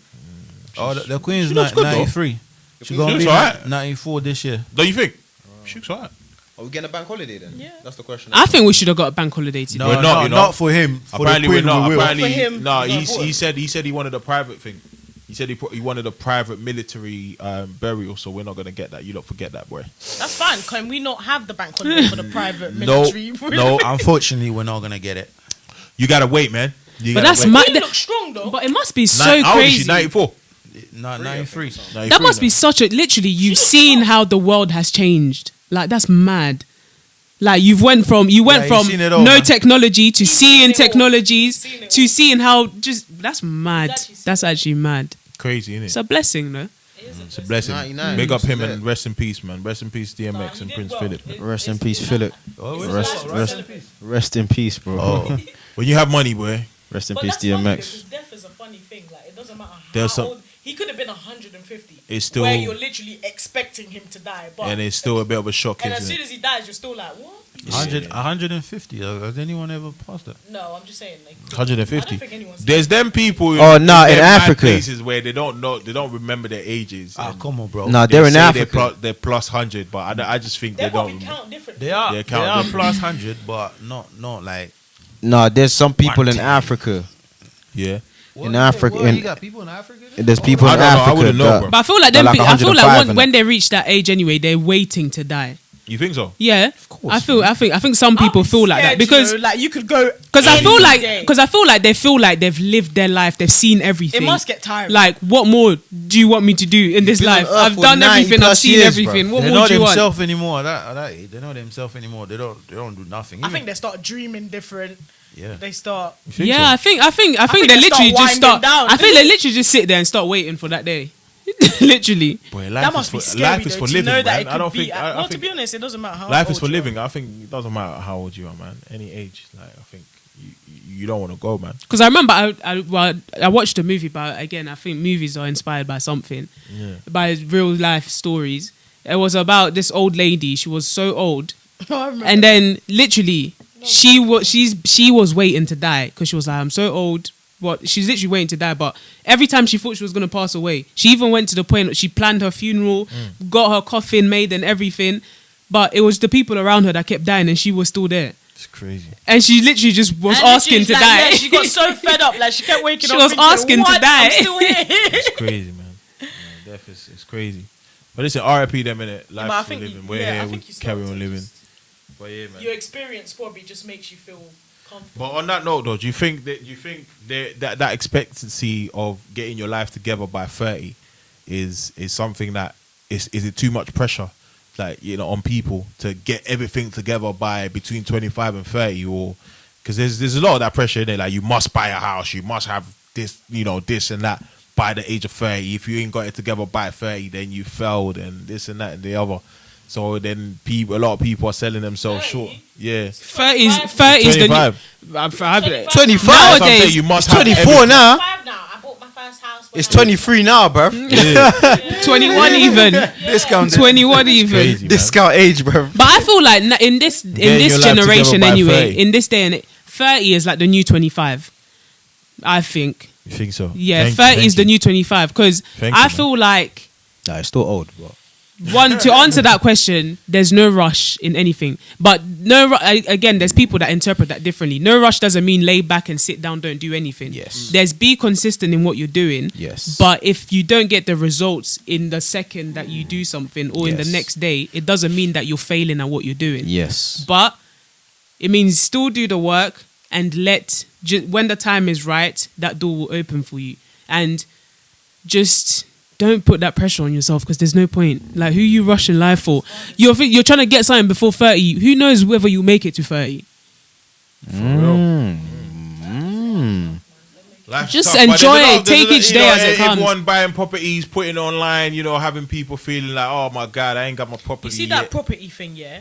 Oh, the Queen's she looks good, though. 93. She's She gonna looks be alright. 94 this year. Don't you think? She looks alright. Are we getting a bank holiday then? Yeah. That's the question. I think we should have got a bank holiday today. No, We're not, no, you know. not for him. For Apparently the we're Queen, not. we will. Apparently, For him, no. it's not He said he wanted a private thing. He said he wanted a private military burial, so we're not gonna get that. You don't forget that, boy. That's fine. Can we not have the bank holiday for the private No, military? no. Unfortunately, we're not gonna get it. You gotta wait, man. You But gotta that's wait. my- Queen looks strong though. But it must be so How old is she? crazy. 94. 93. That must be such a literally. You've seen how the world has changed. Like that's mad. Like you went from you've seen it all, no man. technology to You've seeing seen it all. technologies You've seen it to all. seeing how just that's mad. actually seen That's actually mad. crazy, isn't it? It's a blessing, though. It's a blessing. 99. Big up him Yeah. and rest in peace, man. Rest in peace, DMX Nah, and he did Prince well. Philip. Rest in peace, Philip. It's Rest in peace, bro. Oh, when you have money, boy. Rest in But peace, that's funny DMX. because death is a funny thing. Like it doesn't matter how There's some- old he could have been 150. It's still- where you're literally expecting him to die, but And it's still a bit of a shock, and as isn't soon it? as he dies, you're still like, what? 150. Has anyone ever passed that? No, I'm just saying. Like, 150. I don't think anyone's There's them people. Oh, nah, in them mad Africa. places where they don't know, they don't remember their ages. Ah, and come on, bro. Nah, they they're in say Africa. They're plus 100, but I just think They they probably don't. count different. They are, They they count are them. plus 100, but not like. Nah, there's some people in 110. Africa. Yeah. In Africa, What, in- you got people in Africa? There's people I in don't know, I Africa. wouldn't know, that- bro. But I feel like They're them. like I feel like 105 when innit? they reach that age anyway, they're waiting to die. You think so? Yeah, of course, I think some people feel like that because like you could go I feel any like day. because I feel like they feel like they've lived their life, they've seen everything. It must get tiring. Like, what more do you want me to do in this been on life? Earth I've for done 90 everything. I've plus seen years, everything. bruv. What They're more not do you want? themselves anymore. At that age, they're not themselves anymore. They don't do nothing. I think they start dreaming different. Yeah. They start. Yeah, I think they think literally they start just winding start. down. I think they literally just sit there and start waiting for that day. Literally. Boy, That life must is be for, scary life is though, for to living, know that man. it could I don't be. think. I Well, to think be honest, it doesn't matter how life old is for you are. living. I think it doesn't matter how old you are, man. Any age, like I think you don't want to go, man. Because I remember I watched a movie, but again, I think movies are inspired by something, by real life stories. It was about this old lady. She was so old, I remember. and then literally she was waiting to die because she was like, I'm so old. What she's literally waiting to die, but every time she thought she was gonna pass away, she even went to the point that she planned her funeral, got her coffin made and everything. But it was the people around her that kept dying, and she was still there. It's crazy. And she literally just was And asking she's to like, die. Yeah, she got so fed up. Like she kept waking She up. was thinking, asking to "What? die." I'm still here. It's crazy, man. Death is it's crazy. But listen, RIP them, innit? but I Life's for think living. you- We're yeah, I here. think We you carry start on to living. just- But yeah, man. Your experience probably just makes you feel comfortable. But on that note, though, do you think that expectancy of getting your life together by 30 is something that is it too much pressure, like on people to get everything together by between 25 and 30, or because there's a lot of that pressure in there, like you must buy a house, you must have this, this and that by the age of 30. If you ain't got it together by 30, then you failed, and this and that and the other. So then a lot of people are selling themselves 30? short. Yeah. 30 is the 25. new. I'm 25. That's what I'm saying, Nowadays, you must It's have 24 everything. now. 5 now. I bought my first house. when It's I was- 23 now, bruv. Yeah. 21 even. Discount. 21 even. Crazy, man. Discount age, bruv. But I feel like in this your life generation together by anyway, 30. in this day and 30 is like the new 25. I think. You think so? Yeah, Thank 30 you, is the thank new 25 because Thank you, I man. feel like Nah, it's still old, bro. to answer that question, there's no rush in anything. But again, there's people that interpret that differently. No rush doesn't mean lay back and sit down, don't do anything. Yes. There's be consistent in what you're doing. Yes. But if you don't get the results in the second that you do something or in the Yes. next day, it doesn't mean that you're failing at what you're doing. Yes. But it means still do the work and when the time is right, that door will open for you. And just don't put that pressure on yourself, because there's no point. Like, who you rushing life for? You're trying to get something before 30. Who knows whether you make it to 30? Life's Just tough, but enjoy there's a lot it. of- Take there's each a- day you know, as it comes. Everyone buying properties, putting it online, having people feeling like, oh my God, I ain't got my property You see yet. that property thing, yeah?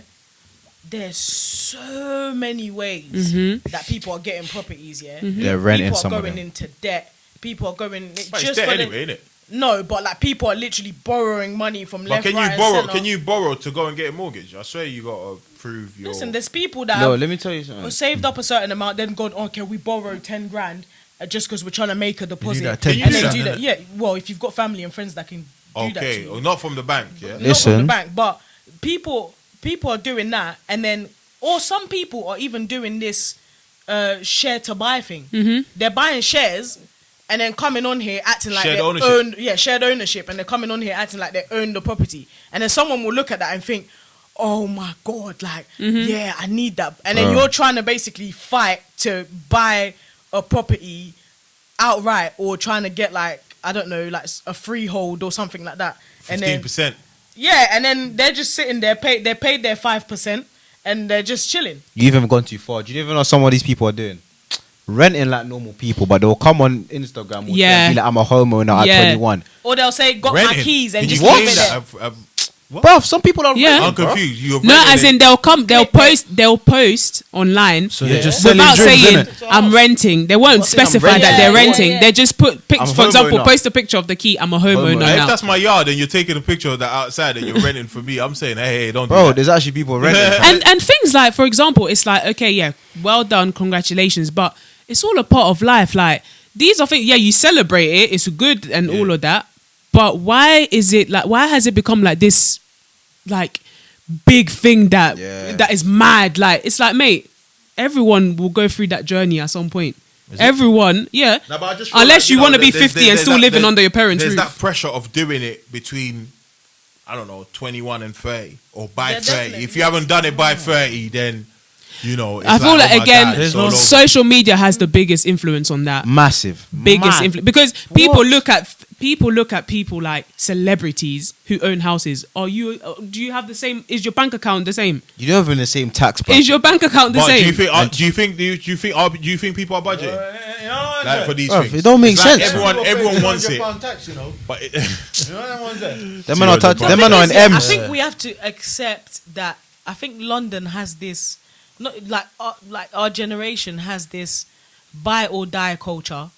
There's so many ways Mm-hmm. that people are getting properties, yeah? They're renting People some are of going them. into debt. People are going But it's just debt for the, anyway, innit? No, but like people are literally borrowing money from But left, can right, you borrow? and centre. Can you borrow to go and get a mortgage? I swear you gotta prove your. Listen, there's people that No, have let me tell you something. saved up a certain amount, then gone, okay, we borrow 10 grand just because we're trying to make a deposit. that and 10%, then do that. innit? Yeah, well, if you've got family and friends that can do that to Okay, you. or not from the bank. Yeah. Not from Listen. the bank, but people are doing that, and then or some people are even doing this share to buy thing. They're buying shares and then coming on here acting like Shared they ownership. own, shared ownership, and they're coming on here acting like they own the property, and then someone will look at that and think, oh my God, like yeah, I need that, and then you're trying to basically fight to buy a property outright, or trying to get like, I don't know, like a freehold or something like that, and then 15%. yeah, and then they're just sitting there, they paid their 5%, and they're just chilling. You even gone too far. Do you even know what some of these people are doing? Renting like normal people, but they'll come on Instagram with Yeah. be like, I'm a homeowner at Yeah. 21. Or they'll say, got my Renting. keys, and Did just you leave claim it that? there. Bro, some people are Yeah. renting, I'm bro. confused. You're No, renting as it. in they'll post online So they're just selling without dreams, saying innit? I'm renting. They won't What's it, I'm specify that they're renting? renting. Yeah, yeah. They just put pics. I'm a For example, homeowner. post a picture of the key. I'm a homeowner Homeowner. Like, if now. that's my yard and you're taking a picture of that outside and you're renting for me, I'm saying, hey, don't do Bro, that. there's actually people renting. And things like, for example, it's like, okay, yeah, well done, congratulations, but it's all a part of life. Like, these are things, yeah, you celebrate it, it's good and all of that, but why has it become like this, like, big thing that is mad? Like, it's like, mate, everyone will go through that journey at some point. Everyone, yeah. No, but I just feel Unless like, you know, want to be there's- 50 and there's still that- living there's- under your parents' There's roof. that pressure of doing it between, I don't know, 21 and 30 or by Yeah, 30. definitely. If you haven't done it by 30, then, it's I feel like, oh my again, God, it's all over. social media has the biggest influence on that. Massive. Biggest Mad. influence, because people look at people like celebrities who own houses. Do you have the same? Is your bank account the same? You don't have in the same tax bracket. Is your bank account the But same? do you think people are budgeting like for these Bruv, things? it don't make It's like sense. Everyone wants it, Tax, but it, Them man are touch. Them man are in I M's. think we have to accept that. I think London has this, not like our generation has this buy or die culture.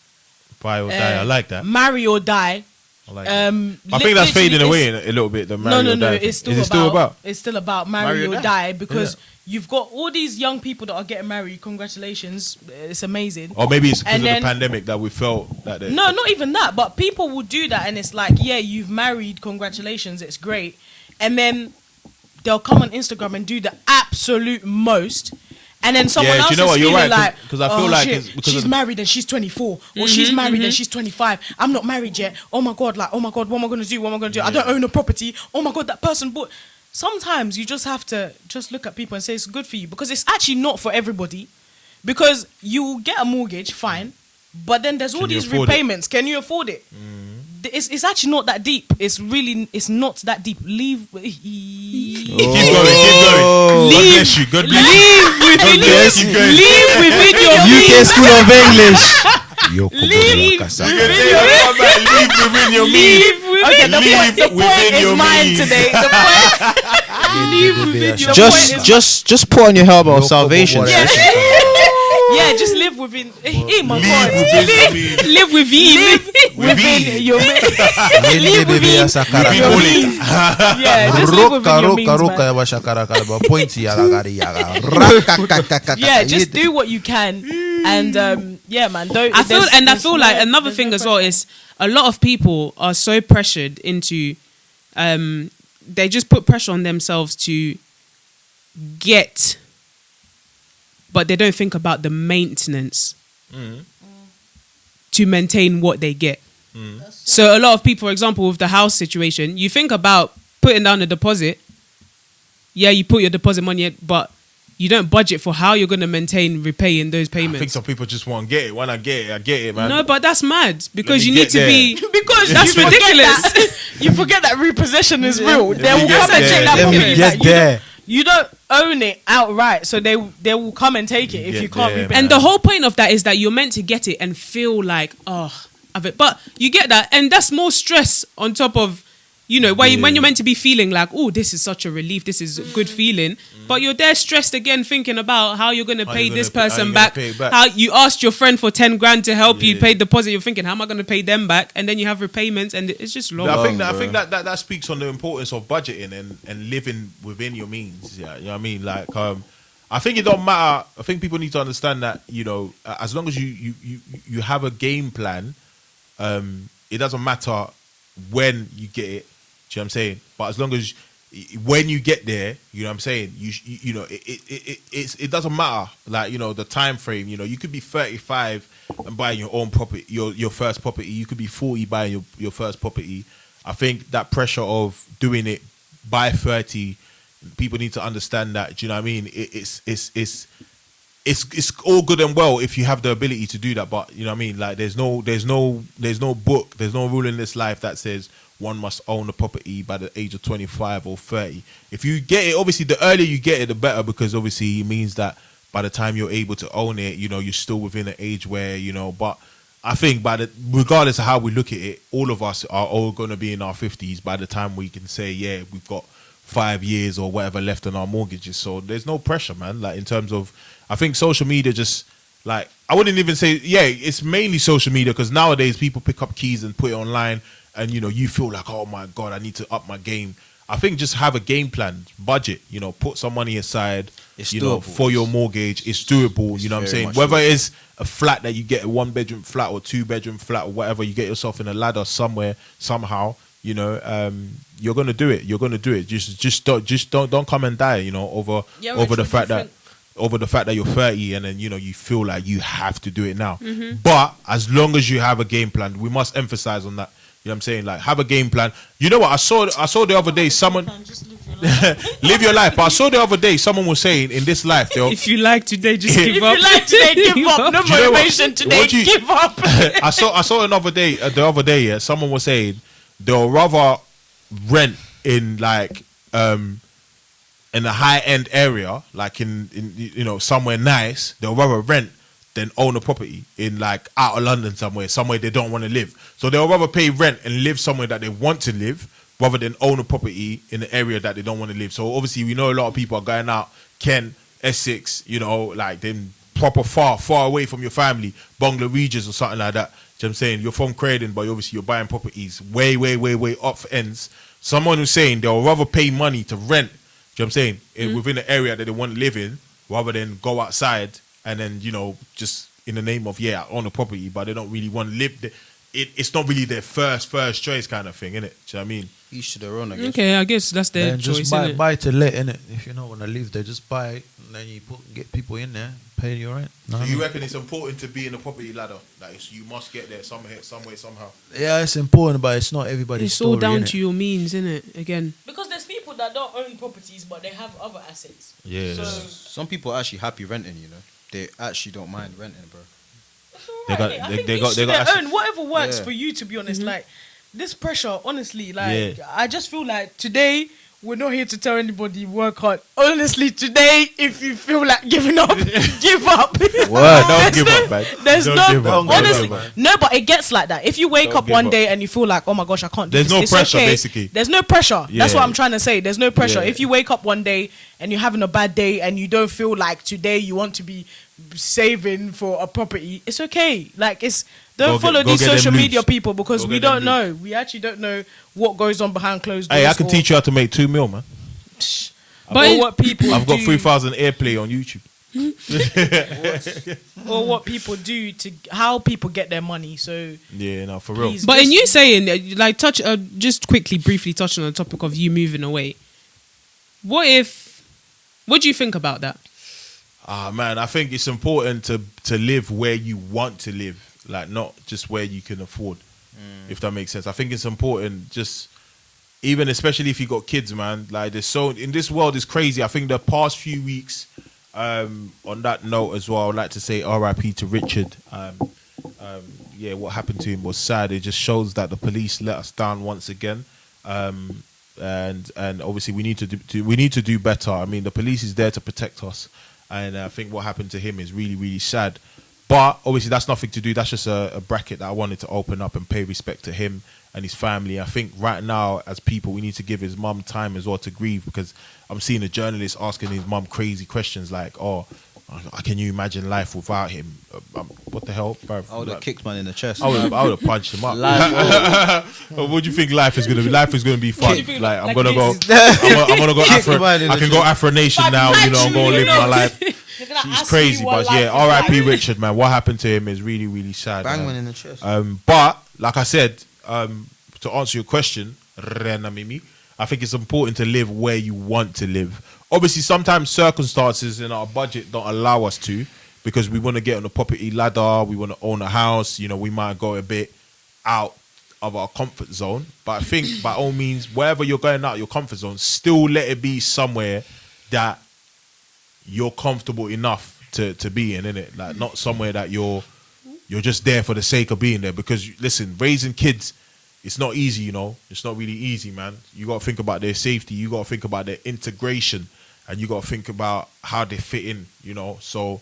buy or die. I like that. Marry or die. I like that. I li- think that's literally fading away it's- a little bit. The No, marry no, or no. die thing. It's still Is it about. still about? It's still about marry or die. die, because you've got all these young people that are getting married. Congratulations, it's amazing. Or maybe it's because And of then- the pandemic that we felt that. No, not even that. But people will do that, and it's like, yeah, you've married. Congratulations, it's great. And then they'll come on Instagram and do the absolute most. And then someone Yeah, do else you know is what? You're feeling right, like, 'cause I feel oh, like shit, it's because she's of- married and she's 24, or she's married and she's 25. I'm not married yet. Oh my god, what am I gonna do? What am I gonna do? I don't own a property. Oh my god, that person bought. Sometimes you just have to just look at people and say it's good for you, because it's actually not for everybody. Because you will get a mortgage, fine, but then there's all Can you these afford it? repayments. Can you afford it? It's actually not that deep. It's not that deep. Leave. Keep going. God bless you. God bless you. Leave within God bless you. Good. leave within your UK means. School of English. Leave You can say that about leave within your means. Leave within Okay, the Leave point within is your mine means. today. The point, leave within your Just put on your helmet of salvation. yeah, yeah, just live within. Hey, my Leave God, within your means. live with you. within your means. Live Within your all means. it. Yeah, just live within your means, man. Yeah, just do what you can, and yeah, man. Don't. I feel like there's another no thing as well pressure. is a lot of people are so pressured into, they just put pressure on themselves to get, but they don't think about the maintenance to maintain what they get. So a lot of people, for example, with the house situation, you think about putting down a deposit. Yeah, you put your deposit money in, but you don't budget for how you're going to maintain repaying those I think payments. some people just want to get it. When I get it, I get it, man. No, but that's mad because me you need get to be. Because That's you forget ridiculous. that- you forget that repossession is real. They will get come and there. take that Let me property. get Like, there. You don't own it outright, so they will come and take it if Get you can't there, repay. And the whole point of that is that you're meant to get it and feel like, oh, of it. But you get that, and that's more stress on top of, when you're meant to be feeling like, oh, this is such a relief, this is a good feeling. But you're there stressed again, thinking about how you're going to How pay you this gonna- how person you gonna back. pay it back. How you asked your friend for 10 grand to help you Yeah. pay deposit. You're thinking, how am I going to pay them back? And then you have repayments, and it's just long. I think that speaks on the importance of budgeting and living within your means. Yeah, you know what I mean. Like, I think it don't matter. I think people need to understand that as long as you have a game plan, it doesn't matter when you get it. Do you know what I'm saying? But as long as when you get there, you know what I'm saying. It doesn't matter. Like the time frame. You could be 35 and buying your own property, your first property. You could be 40 buying your first property. I think that pressure of doing it by 30, people need to understand that. Do you know what I mean? It's all good and well if you have the ability to do that, but you know what I mean. Like there's no book, there's no rule in this life that says one must own a property by the age of 25 or 30. If you get it, obviously the earlier you get it, the better, because obviously it means that by the time you're able to own it, you're still within an age where But I think regardless of how we look at it, all of us are all going to be in our 50s by the time we can say, yeah, we've got 5 years or whatever left on our mortgages. So there's no pressure, man. Like in terms of, I think social media just like, I wouldn't even say, it's mainly social media, because nowadays people pick up keys and put it online, and you feel like, oh my God, I need to up my game. I think just have a game plan, budget, put some money aside, It's doable. for your mortgage. It's doable, you know what I'm very saying? much Whether doable. it's a flat that you get, a 1-bedroom flat or 2-bedroom flat or whatever, you get yourself in a ladder somewhere, somehow, you're gonna do it. You're gonna do it. Just don't come and die, over Yeah, over the it's fact different. that over the fact that you're 30 and then you feel like you have to do it now. But as long as you have a game plan, we must emphasize on that. You know what I'm saying? Like, have a game plan. You know what? I saw the other day someone live your life. But I saw the other day someone was saying in this life, they'll If you like today, just If give If up. you like today, give up. No Do you know what? motivation today, What do you- give up. I saw another day the other day. Yeah, someone was saying they'll rather rent in like in a high end area, like in somewhere nice. They'll rather rent than own a property in like out of London somewhere they don't want to live. So they'll rather pay rent and live somewhere that they want to live rather than own a property in an area that they don't want to live. So obviously we know a lot of people are going out Kent, Essex, like them proper far away from your family, Bungalow Regis or something like that. Do you know what I'm saying? You're from Croydon, but obviously you're buying properties way off ends. Someone who's saying they'll rather pay money to rent, do you know what I'm saying, within the area that they want to live in, rather than go outside and then, just in the name of, I own a property, but they don't really want to live there. It's not really their first choice kind of thing, innit? Do you know what I mean? Each to their own, I guess. Okay, I guess that's their Then choice. just Innit? buy to let, innit? If you don't want to live there, just buy it, and then you get people in there, pay your rent. No, So you reckon it's important to be in a property ladder? Like you must get there some way, somehow. yeah, it's important, but it's not everybody's It's all story, down innit? to your means, innit? Again. Because there's people that don't own properties, but they have other assets. Yeah. So Some people are actually happy renting, They actually don't mind renting, bro. it's all They right. got- I they- think they each got- to they got their assets. own. Whatever works Yeah. for you, to be honest. Like this pressure, honestly, like Yeah. I just feel like today we're not here to tell anybody work hard. Honestly, today, if you feel like giving up, give up. Don't give up, man. There's Don't no give up. honestly Don't give up. no, but it gets like that. If you wake Don't up give one up. day and you feel like, oh my gosh, I can't do There's this. no it's pressure, okay. basically. There's no pressure. That's Yeah. what I'm trying to say. There's no pressure. Yeah. If you wake up one day and you're having a bad day and you don't feel like today you want to be saving for a property, it's okay. Like it's don't follow these get them social loops. media people because Go we get them don't know. We actually don't know what goes on behind closed doors. Hey, I can or- teach you how to make 2 mil, man. But or what people I've got do, 3,000 airplay on YouTube. or what people do to how people get their money. So Yeah, no, for real. Please. But in Just- you saying, like, just quickly, briefly touching on the topic of you moving away, what do you think about that? Man, I think it's important to live where you want to live, like not just where you can afford, if that makes sense. I think it's important, just even especially if you got kids, man. Like in this world is crazy. I think the past few weeks, On that note as well, I'd like to say R.I.P. to Richard. Yeah, what happened to him was sad. It just shows that the police let us down once again. And obviously we need to do better. I mean, the police is there to protect us, and I think what happened to him is really, really sad. But obviously that's nothing to do. That's just a bracket that I wanted to open up and pay respect to him and his family. I think right now, as people, we need to give his mum time as well to grieve, because I'm seeing a journalist asking his mum crazy questions like, "Oh, can you imagine life without him?" What the hell, bro? I would have kicked man in the chest. I would have punched him up. What do you think life is gonna be? Life is gonna be fun. What do you think, Like I'm like gonna go. this? I'm gonna go Kick Afro. the man in I the can go chest. Afro Nation But now. You know, I'm gonna actually, live my life. They're gonna She's ask crazy, you what but yeah, life is R.I.P. like. Richard, man. What happened to him is really, really sad. Bang man. man in the chest. But like I said, to answer your question, Rena Mimi, I think it's important to live where you want to live. Obviously, sometimes circumstances in our budget don't allow us to, because we want to get on the property ladder, we want to own a house. You know, we might go a bit out of our comfort zone. But I think by all means, wherever you're going out of your comfort zone, still let it be somewhere that you're comfortable enough to be in, innit? Like not somewhere that you're just there for the sake of being there. Because listen, raising kids, it's not easy, you know. It's not really easy, man. You got to think about their safety. You got to think about their integration, and you got to think about how they fit in, you know. So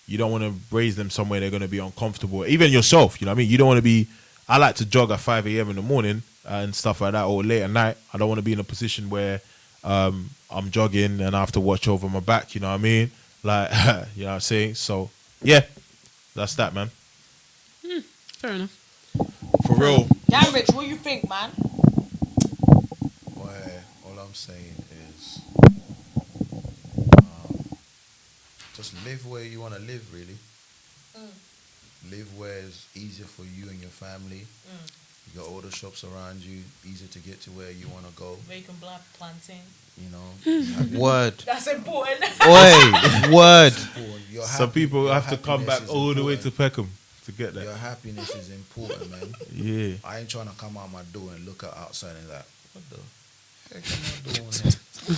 you don't want to raise them somewhere they're going to be uncomfortable. Even yourself, you know what I mean? You don't want to be. I like to jog at 5 a.m. in the morning and stuff like that, or late at night. I don't want to be in a position where I'm jogging and I have to watch over my back, you know what I mean? Like, you know what I'm saying? So, yeah, that's that, man. Fair enough. For real. Damn, Rich, what do you think, man? Well, all I'm saying is just live where you want to live, really. Live where it's easier for you and your family. You got all the shops around you, easier to get to where you want to go. Bacon, black, plantain. You know, Word. That's important. Oi. Word. Your Some people your have to come back happiness is all the way important. to Peckham to get Your that. happiness is important, man. Yeah. I ain't trying to come out my door and look at outside and like, what the heck am I doing here? You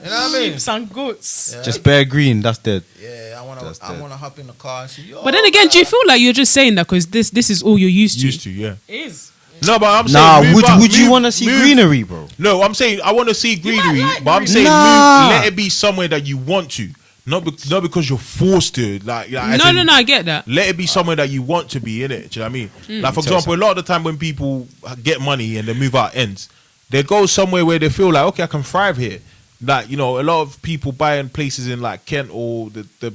know what I mean? Sheeps and goats. Yeah. Just bare green. That's dead. Yeah, That's I dead. wanna hop in the car and see. Yo, But then again, do you feel like you're just saying that because this is all you're used to? Used to, yeah. It is. No, but I'm Nah, saying. would you want to see greenery, bro? No, I'm saying I want to see greenery, like but I'm saying Nah. let it be somewhere that you want to, not because you're forced to. Like as No, in, I get that. Let it be somewhere that you want to be in it. Do you know what I mean? Like for example, a lot of the time when people get money and they move out ends, they go somewhere where they feel like, okay, I can thrive here. Like, you know, a lot of people buying places in like Kent or the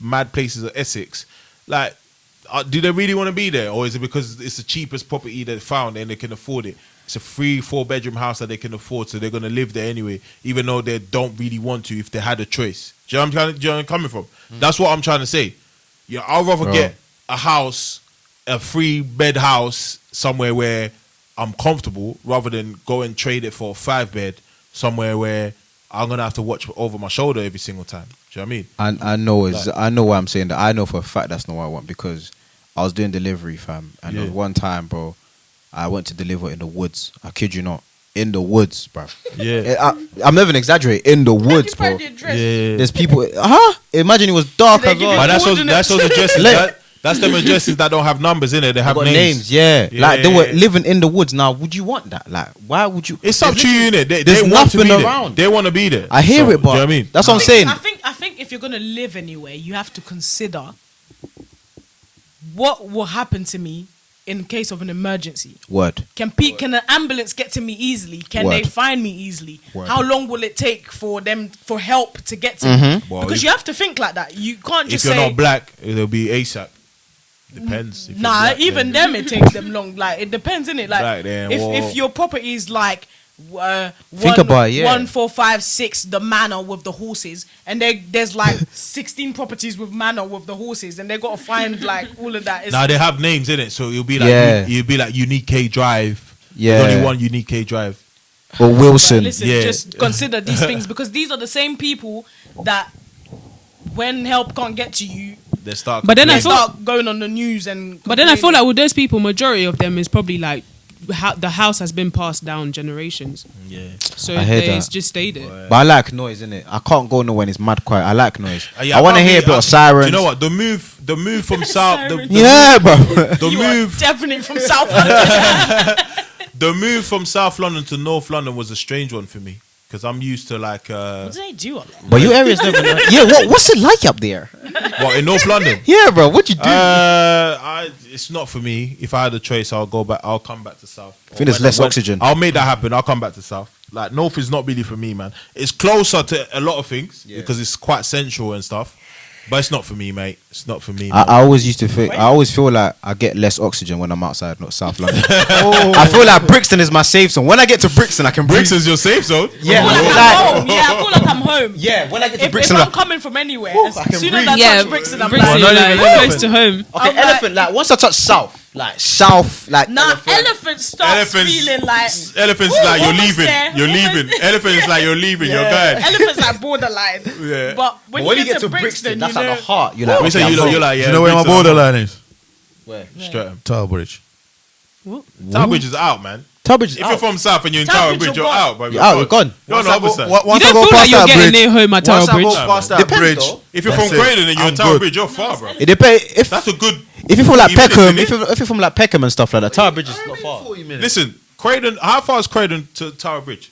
mad places of Essex, like. Do they really want to be there, or is it because it's the cheapest property they found and they can afford it? It's a 3-4 bedroom house that they can afford, so they're gonna live there anyway, even though they don't really want to if they had a choice. Do you know where I'm coming from? That's what I'm trying to say. You know, I'd rather get a house, a 3-bed house somewhere where I'm comfortable, rather than go and trade it for a 5-bed somewhere where I'm gonna have to watch over my shoulder every single time. Do you know what I mean? I know why I'm saying that. I know for a fact that's not what I want, because I was doing delivery, fam, and there was one time, bro, I went to deliver in the woods. I kid you not, in the woods, bro. Yeah. I'm never exaggerating. In the woods, bro. Yeah. There's people. Imagine it was dark They as give well. But that's those addresses. Let- That's them addresses that don't have numbers in it. They have Got names. names, yeah. Yeah. Like they were living in the woods. Now, would you want that? Like, why would you? It's up to you, innit? They there's want to be nothing there. around. They want to be there. I hear So, it, but do you know what I mean? that's what I'm saying. I think if you're gonna live anywhere, you have to consider what will happen to me in case of an emergency. Word. Can an ambulance get to me easily? Can they Word. find me easily? Word. How long will it take for help to get to Mm-hmm. me? Well, Because if- you have to think like that. You can't If just you're say not black, it'll be ASAP. Depends. If you're nah. black, Even then- them, it takes them long. Like it depends, innit? Like Black, then, if whoa. your property is like. Think about it, yeah. 1, 4, 5, 6, the manor with the horses, and there's like 16 properties with manor with the horses, and they got to find like all of that. It's- Nah, they have names in it, so it'll be like Yeah. you'll be like Unique K Drive. Yeah. There's only one Unique K Drive. Or But Wilson. listen, Yeah. just consider these things, because these are the same people that when help can't get to you, They start. But then they I thought- start going on the news and. But then I feel complaining. like with those people, majority of them is probably like the house has been passed down generations. Yeah. So I hear it's that. just stayed there. But I like noise, innit? I can't go nowhere when it's mad quiet. I like noise. Yeah, I want to can't hear a be- bit of sirens. Do you know what? The move from South. The Yeah, bro. The You move. are definitely from South London. The move from South London to North London was a strange one for me because I'm used to like What do they do up there? But your area's never. Yeah, what's it like up there? what in North London. Yeah, bro. What you do? It's not for me. If I had a choice, I'll go back. I'll come back to South. I think there's less oxygen. I'll make that happen. I'll come back to South. Like North is not really for me, man. It's closer to a lot of things because it's quite central and stuff. But it's not for me, mate. It's not for me. I always used to think. I always feel like I get less oxygen when I'm outside, not South London. I feel like Brixton is my safe zone. When I get to Brixton, I can breathe. Brixton's your safe zone. Yeah, I feel like like- I'm home. Yeah, I feel like I'm home. Yeah, when I get to If Brixton, I'm coming from anywhere, as I can soon as breathe. I Yeah, touch Brixton, I'm Brixton, like, like, close to home. okay, I'm like- elephant. Like once I touch South, like nah, elephant starts feeling like Elephant's Ooh, like you're almost leaving. there, You're almost leaving. there. Elephant's like you're leaving. You're going. elephant's like borderline. Yeah. But when, you get to Brixton, that's you know, like the heart. You're like, We say okay, you're like Do yeah. you know where my Brixton, borderline is? where? Streatham. Tower Bridge. Tower Bridge is out, man. Tubridge. If you're from South and you're in Tower Tower Bridge, Bridge, you're you're out, bro. You're out, you're gone. You're on the other side. You Once I don't go feel past like you're that getting bridge, near home at Tower once I Bridge. go past that Depends, bridge, though. If you're that's from it. Croydon and you're in I'm Tower good. Bridge, you're far, bro. It depends if That's a good. you from like 40 minutes, Peckham, innit? if you're from like Peckham and stuff like that, Tower Bridge is not far. 40 minutes. Listen, Croydon. How far is Croydon to Tower Bridge?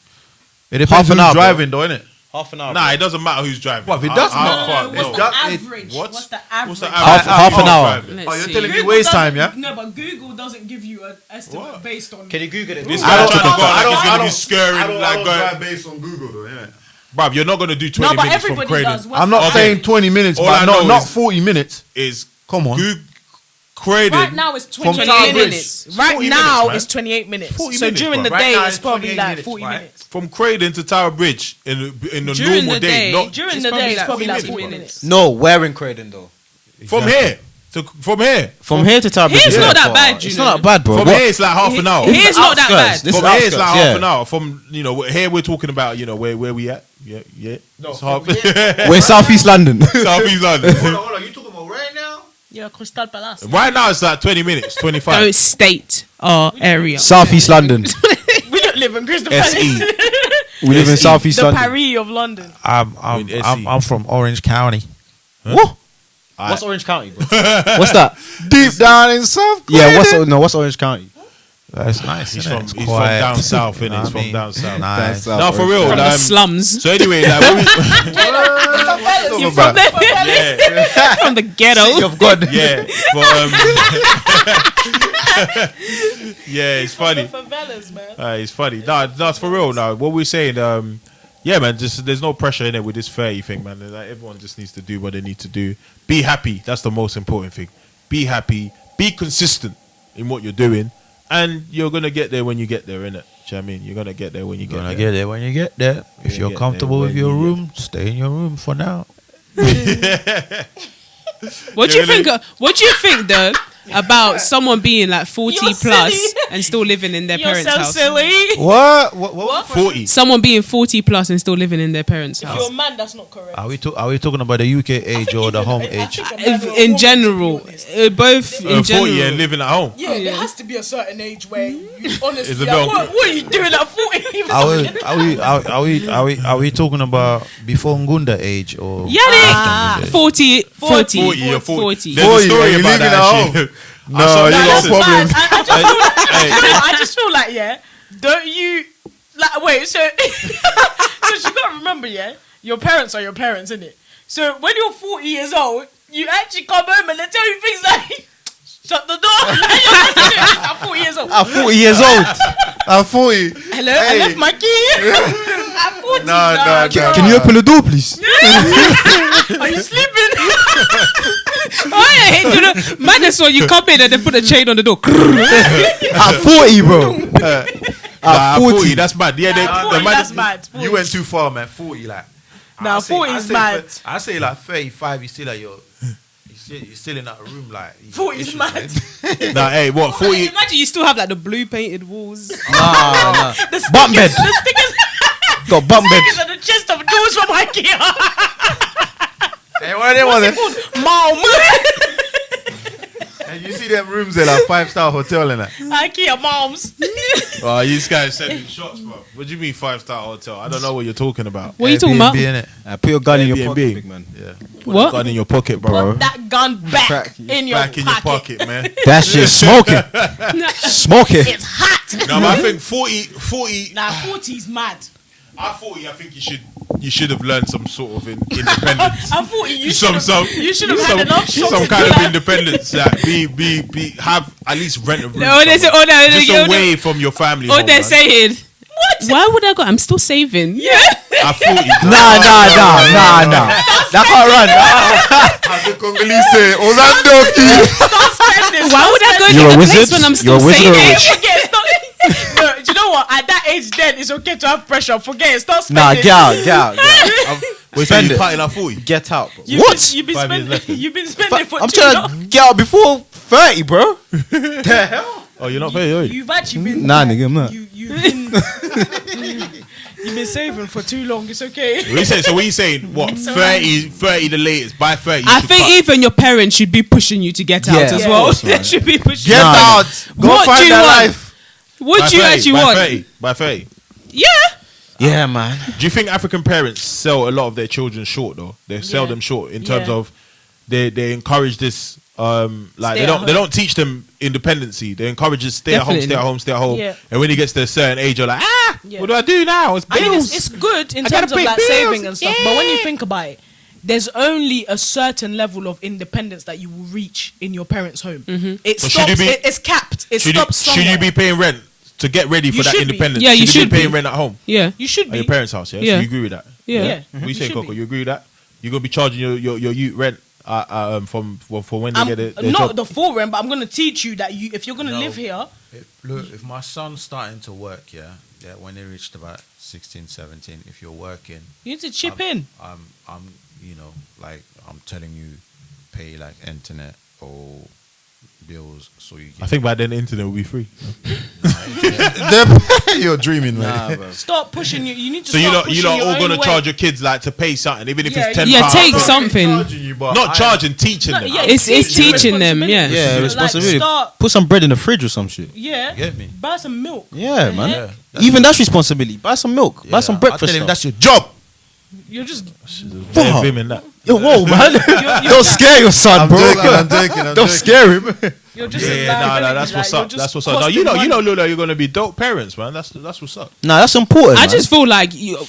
It depends Half an who's hour, bro. driving, though, innit? Half an hour. Nah, it doesn't matter who's driving. What, if it does How matter? far? What's No. the that- average? What? What's the average? What's the Half average? an hour. Driving. Let's Oh, you're see. telling me Google waste doesn't- time, yeah? No, but Google doesn't give you an estimate What? based on. Can you Google it? This I guy don't- trying to go like he's I gonna be don't- scurrying, I don't like going. drive based on Google, though, innit? Bruv, you're not gonna do 20 No, but minutes from everybody Croydon. does. What's I'm not Okay. saying 20 minutes, All but I no, know not is- 40 minutes. Is Come on. Croydon. Right now it's From 28 Tower Bridge. minutes. Right 40 now minutes, man. it's 28 minutes. 40 So minutes, during bro. the Right day now it's it's probably 28 like minutes, 40 right? minutes. From Croydon to Tower Bridge in a During normal the day, day. not During It's the probably day it's like probably like 40 40 minutes. minutes. No, where in Croydon though? from here. From here. From here to Tower Bridge. Here's is not not that far. bad, you It's know. not that bad, bro. From What? here it's like half an hour. Here's not that Outskirts. bad. This From is here it's like outskirts, half an hour. From here we're talking about where we at. Yeah. No, it's half. We're Southeast London. Southeast London. Hold on. You talking about right now? Yeah, Crystal Palace. Right now it's like 20 minutes, 25. Don't state our area. Southeast London. We don't live in Crystal SE. Palace. We live in Southeast The London. Paris of London. I'm from Orange County. What? Alright. What's Orange County, bro? What's that? Deep down in South Yeah, what's Orange County? That's nice. He's innit? from It's he's quiet. from down south, innit? Know He's what I from mean? down south. Nice. Down No, south, for real. From the like, slums. so anyway, like, when we, You're from the, yeah, from the ghetto. Of God. yeah, but yeah, it's funny. Favelas, man. It's funny. No, that's for real. Now, what we're saying, yeah, man, just there's no pressure in it with this 30 thing, man. Like, everyone just needs to do what they need to do. Be happy. That's the most important thing. Be happy. Be consistent in what you're doing, and you're gonna get there when you get there, innit? Do you know what I mean? You're gonna get there when you You're get gonna there. get there when you get there. If Yeah, you're get comfortable there with when your you room, stay in your room for now. What do you really? think? What do you think though about someone being like 40 You're plus silly. and still living in their You're parents' so house? silly. What? 40. Someone being 40 plus and still living in their parents' If house. you're a man, that's not correct. Are we talking about the UK age or the home age? In general, both in 40 general. and living at home. Yeah, there has to be a certain age where you honestly, Isabel- what are you doing at 40? Are we talking about before Ngunda age or? Yeah, they 40. 40 or 40. 40. There's a 40, story you about living that. at actually. No, I saw you that. got Listen, problems. I just feel like, yeah, don't you, like, wait, so, because you gotta remember, yeah, your parents are your parents, innit? So when you're 40 years old, you actually come home and they tell you things like, shut the door. I'm 40 years old. I'm 40 years old. I'm 40. Hello, I left my key. I'm 40. No. Can you open the door, please? Are you sleeping? Oh yeah, you know, man, that's why you come in and they put a chain on the door. At 40, bro. Nah, At 40. That's bad. Yeah, they, 40, the man, that's bad. 40. You went too far, man. 40, like. Nah, 40 is mad. I say like 35. You still like you're still in that room like. 40 is mad. nah, hey, what, 40? Imagine you still have like the blue painted walls. Nah. The stickers, Bunk bed. the stickers, Got bunk bed. stickers on the chest of doors from IKEA. Hey, what are they What's want? it called? Mom. And you see see them rooms there like 5-star hotel and that. IKEA moms. Oh, you guys sending shots, bro. What do you mean 5-star hotel? I don't know what you're talking about. What are you talking about? Airbnb, innit? Put your gun in your Airbnb. pocket, big man. Yeah. What? Gun in your pocket, bro. Put that gun back Back- in your Back in your pocket, man. That shit smoking. Smoking. It's hot. No, but I think 40. Nah, 40's mad. At 40, I think you should have learned some sort of independence. I'm 40. You some should have had enough shots. some to kind be of like, independence that be have at least rent a room. No, they say, somewhere. oh, no, Just away from your family. Oh, home, they're man. saying, what? Why would I go? I'm still saving. Yeah. At 40. Nah. That can't run. As the Congolese say, Ozandoki. Stop spending. Why would I go You're to a the place wizard? when I'm You're still a wizard or a saving? witch? Forget. Stop. No, do you know what? At that age, then it's okay to have pressure. Forget it. Stop Nah, spending. get out. Wait, so Spend you it. partying at 40? Get out. Bro. You've What? Been, you've been 5 years spending. left. You've been spending for I'm too trying long. to get out before 30, bro. The hell? Oh, you're not paying, are you? You've actually been. Nah, nigga, I'm not. You've been saving for too long. It's okay. What you saying? So what you saying? What? 30 the latest. By 30. you I should think cut. even your parents should be pushing you to get out Yeah, as of well. course, They man. should be pushing Get you. out. Go What do find you that want? life. What By do you 30, actually by want? 30, by 30. Yeah. Yeah, man. Do you think African parents sell a lot of their children short though? They sell Yeah. them short in terms Yeah. of they encourage this like Stay they at don't home. teach them independency. They encourage this stay at home, Definitely. stay at home. Yeah. And when he gets to a certain age, you're like, Yeah. what do I do now? It's I mean, bills. it's good in I gotta terms of pay like bills. saving and stuff. But when you Yeah. think about it, there's only a certain level of independence that you will reach in your parents' home. It So should stops. you be- It's capped. It should, stops should you somewhere. be paying rent to get ready for You that should be. independence? Yeah, you be should paying be. rent at home Yeah. You should at be. your parents' house. Yeah, Yeah. So you agree with that? Yeah. Yeah. What you You say, should Coco? be. You agree with that? You're gonna be charging your youth rent from for when they I'm get their not job. the full rent, but I'm gonna teach you that if you're gonna No. live here, If my son's starting to work, yeah, when they reached about 16, 17, if you're working, you need to chip in. I'm, like I'm telling you, pay like internet or bills so you I get. think by then the internet will be free. You're dreaming, man. Nah, bro. Start pushing you. You need to. So start you're pushing not your all own gonna way. charge your kids like to pay something, even if Yeah, it's £10. Yeah, take Not something. Not charging, teaching them. yeah, It's teaching them, yeah. Yeah, Like, responsibility. start- Put some bread in the fridge or some shit. Yeah. Get me? Buy some milk. Yeah, The man. heck? Even that's responsibility. Buy some milk. Buy some breakfast. I tell him stuff. that's your job. You're just. They're vim in that. Yo, whoa, man. you're Don't scare your son, bro. Don't scare him. You're just. a Yeah, no, liability, that's like, what's you're up. just That's what's up. No, costing money. Lula, you're gonna be dope parents, man. That's what's up. Nah, that's important. I man. just feel like you learn,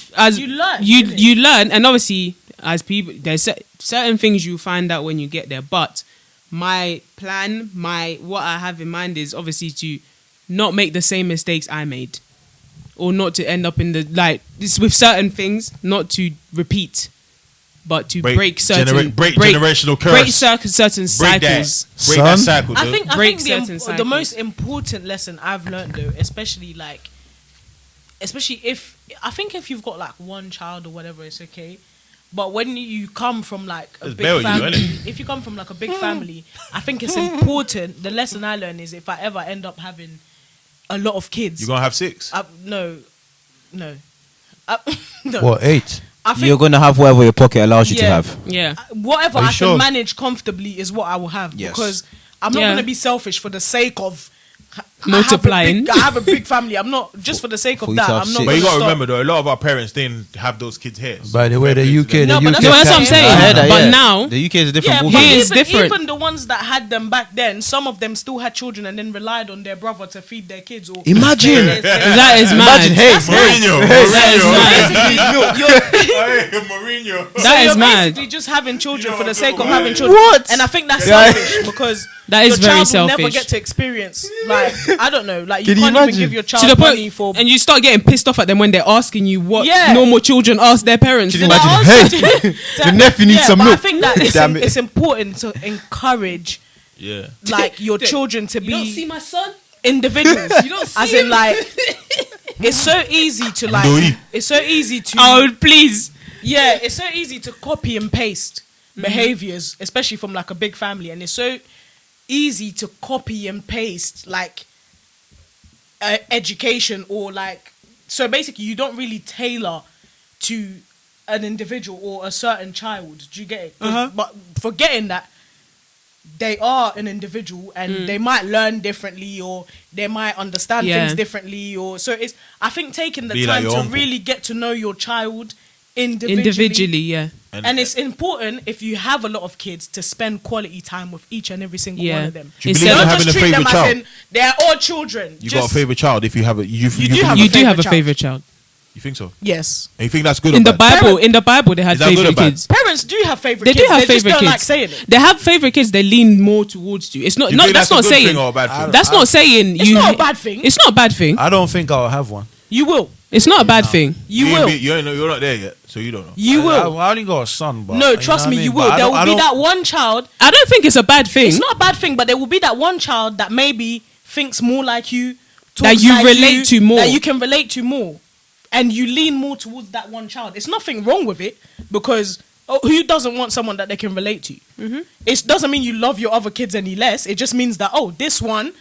you innit? you learn, and obviously as people, there's certain things you find out when you get there. But my plan, what I have in mind is obviously to not make the same mistakes I made, or not to end up in the this with certain things, not to repeat, but to break certain break generational curse. break certain Break that. cycles. Break that Son. cycle. I dude. think Break the, certain the cycles. most important lesson I've learned though, especially if you've got like one child or whatever, it's okay. But when you come from like a It's big better you, family, innit? if you come from like a big family, I think it's important. The lesson I learned is if I ever end up having a lot of kids, You're gonna have 6. no. No. 8? I think You're gonna have whatever your pocket allows you to Yeah. have. Yeah, whatever Are you I sure? can manage comfortably is what I will have. Yes. Because I'm not Yeah. going to be selfish for the sake of Multiplying. I have a big family. I'm not just for the sake For of you that. to have I'm not. six. But you gonna gotta stop. remember though, a lot of our parents didn't have those kids here. So By the way, the UK, No, the but UK. that's no, that's what I'm tax- saying. I heard that, But yeah. now, the UK is a different Yeah, ballgame. but Here is even, different. even the ones that had them back then, some of them still had children and then relied on their brother to feed their kids. Or Imagine. that is mad. Imagine, hey, Mourinho, Mourinho. That is you're mad. basically just having children for the what sake of I'm having saying? children. What? And I think that's Yeah. selfish because That is your very child will never selfish. get to experience. Like I don't know. Like you Can you can't even imagine? give your To child the money point, for. and you start getting pissed off at them when they're asking you what Yeah. normal children ask their parents. Can you But imagine? also- Hey, your nephew needs some but milk. I think that Damn it. it's important to encourage Yeah. like your children to be my son? individuals. You don't see As in him? like it's so easy to like Doi. it's so easy to Oh, please. yeah, it's so easy to copy and paste behaviors, especially from like a big family, and it's so easy to copy and paste like education or like so basically you don't really tailor to an individual or a certain child. Do you get it? 'Cause- But forgetting that they are an individual and they might learn differently or they might understand Yeah. things differently, or so it's. I think taking the Be like time your to uncle. really get to know your child Individually, yeah. and it's important if you have a lot of kids to spend quality time with each and every single Yeah. one of them. Do you Instead believe of in Don't having just a treat them favorite as child? in they're all children. You Just, got a favorite child if you have a you do have You a do have a child. favorite child. You think so? Yes. And you think that's good In or the bad? Bible, they had Is that good or favorite bad? kids. Parents do have favorite They kids. do have they just favorite don't kids. like saying it. They have favorite kids. They lean more towards you. It's not. Do you Not think that's a not good saying. thing or a bad thing? That's not saying It's you. not a bad thing. It's not a bad thing. I don't think I'll have one. You will. It's not a bad thing. You ain't will. be- you ain't know, you're not there yet, so you don't know. You will. I only got a son, but No, you trust know me, what I you mean? will. But There I will be don't- that one child. I don't think it's a bad thing. It's not a bad thing, but there will be that one child that maybe thinks more like you, That talks you like relate to more. that you can relate to more, and you lean more towards that one child. It's nothing wrong with it because who doesn't want someone that they can relate to? Mm-hmm. It doesn't mean you love your other kids any less. It just means that this one.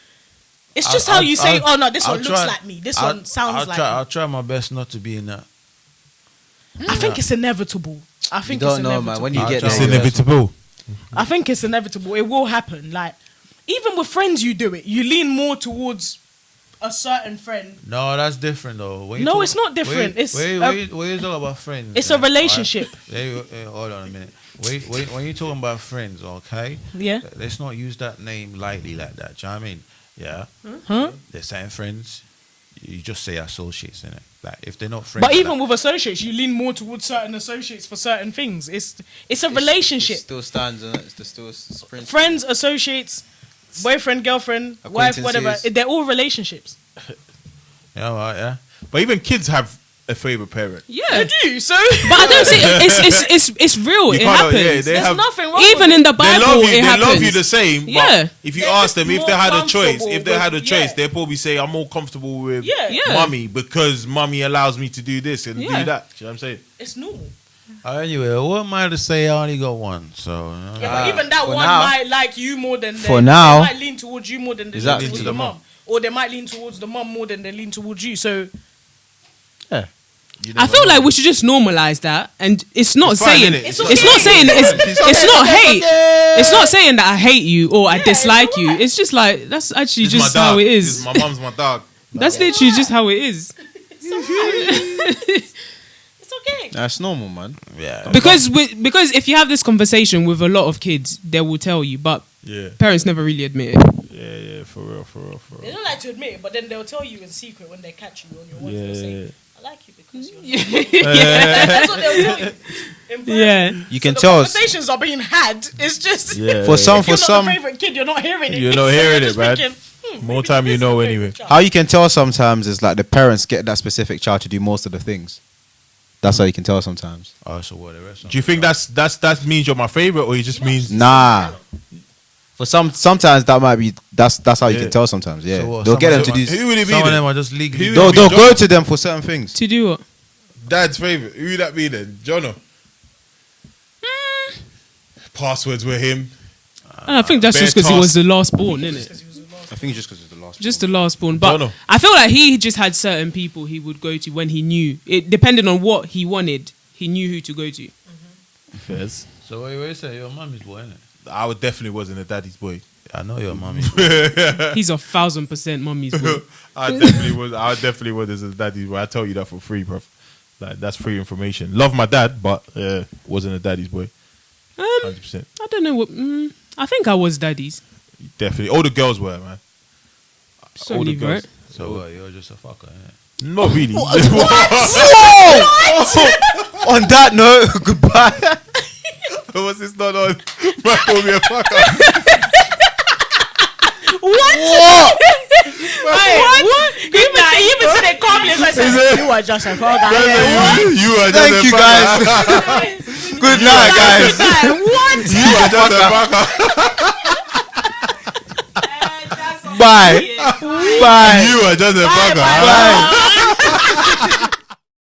It's just how you say, oh no, this one looks like me. This one sounds like me. I'll try my best not to be in that. I think it's inevitable. I think don't it's know, inevitable. man. When you I'll get try there, It's my you best. inevitable. I think it's inevitable. It will happen. Like, even with friends, you do it. You lean more towards a certain friend. No, that's different though. When you No, it's not different. It's when you talk about friends. it's a relationship. Hold on a minute. When you're talking about friends, okay? Yeah. Let's not use that name lightly like that. Do you know what I mean? Yeah. Huh? They're saying friends. You just say associates in it. Like if they're not friends. But even like, with associates, you lean more towards certain associates for certain things. It's a It relationship. still stands on it. It's still sprint. Friends, associates, boyfriend, girlfriend, wife, whatever. Acquaintances. They're all relationships. yeah, right, yeah. But even kids have a favorite parent. Yeah, They do. So but I don't see. It's real. You It can't- happens. yeah, they there's have- nothing wrong Even with in it. the They Bible, love you. it They happens. love you the same. Yeah. But if you They're ask just them if more they had a choice, comfortable if they had a with- choice, yeah. they'd probably say, "I'm more comfortable with Yeah. Yeah. mummy because mummy allows me to do this and Yeah. do that." You know what I'm saying? It's normal. Anyway, what am I to say? I only got one, so. Yeah, but even that for one now- might like you more than For they now- might lean towards you more than they Exactly. lean towards To the the mum, or they might lean towards the mum more than they lean towards you. So You I never feel know. like we should just normalize that, and it's not It's fine, saying innit? it's, It's not okay. saying it's not hate. It's not saying that I hate you or I Yeah, dislike it's you. alright. It's just like that's actually This is just my how dog. it This is. My mum's my dog. That's literally just how it is. it's okay. That's normal, man. Yeah. Because if you have this conversation with a lot of kids, they will tell you, but Yeah, parents never really admit it. yeah, for real. They don't like to admit it, but then they'll tell you in secret when they catch you on your ones. Yeah, They'll yeah. say, "I like you because you're." That's what they'll tell you. In private. Yeah. You can So the tell us. conversations are being had. It's just Yeah. For some, if you're for not some, the favorite kid, you're not hearing it. You're not So hearing just it, man. thinking, More maybe time this you is know the favorite anyway. child. how you can tell sometimes is like the parents get that specific child to do most of the things. That's how you can tell sometimes. Oh, so what the rest? Do you think that means you're my favorite, or it just means Nah. For sometimes that might be that's how you Yeah. can tell sometimes. Yeah, So what, they'll get them to someone- do. who would it be? Some of then? them are just legally. Who- They'll John? go to them for certain things. To do what? Dad's favorite. Who would that be then? Jono. Passwords with him. And I think that's Bare just because he task. was the last born, isn't it? I think it's just because it's the last. Just the last born. But Don't know. I feel like he just had certain people he would go to when he knew. It depended on what he wanted. He knew who to go to. Fairs. So what you say? Your mummy's boy, innit? I would definitely wasn't a daddy's boy. I know your mummy's boy. He's 1,000% mummy's boy. I definitely was as a daddy's boy. I tell you that for free, bro. Like that's free information. Love my dad, but wasn't a daddy's boy. 100%. I don't know what. I think I was daddy's. Definitely. All the girls were, man. So All the leave, girls. right? So what? You're just a fucker, innit? Not really. On that note, goodbye. What's this not on? Man called me a fucker. What? What? What? Even said it calmly. As I said, you are just a fucker. You are just Thank a you, fucker. guys. Good night, guys. What? You are just a fucker. Bye. Bye. You are just a fucker. Bye.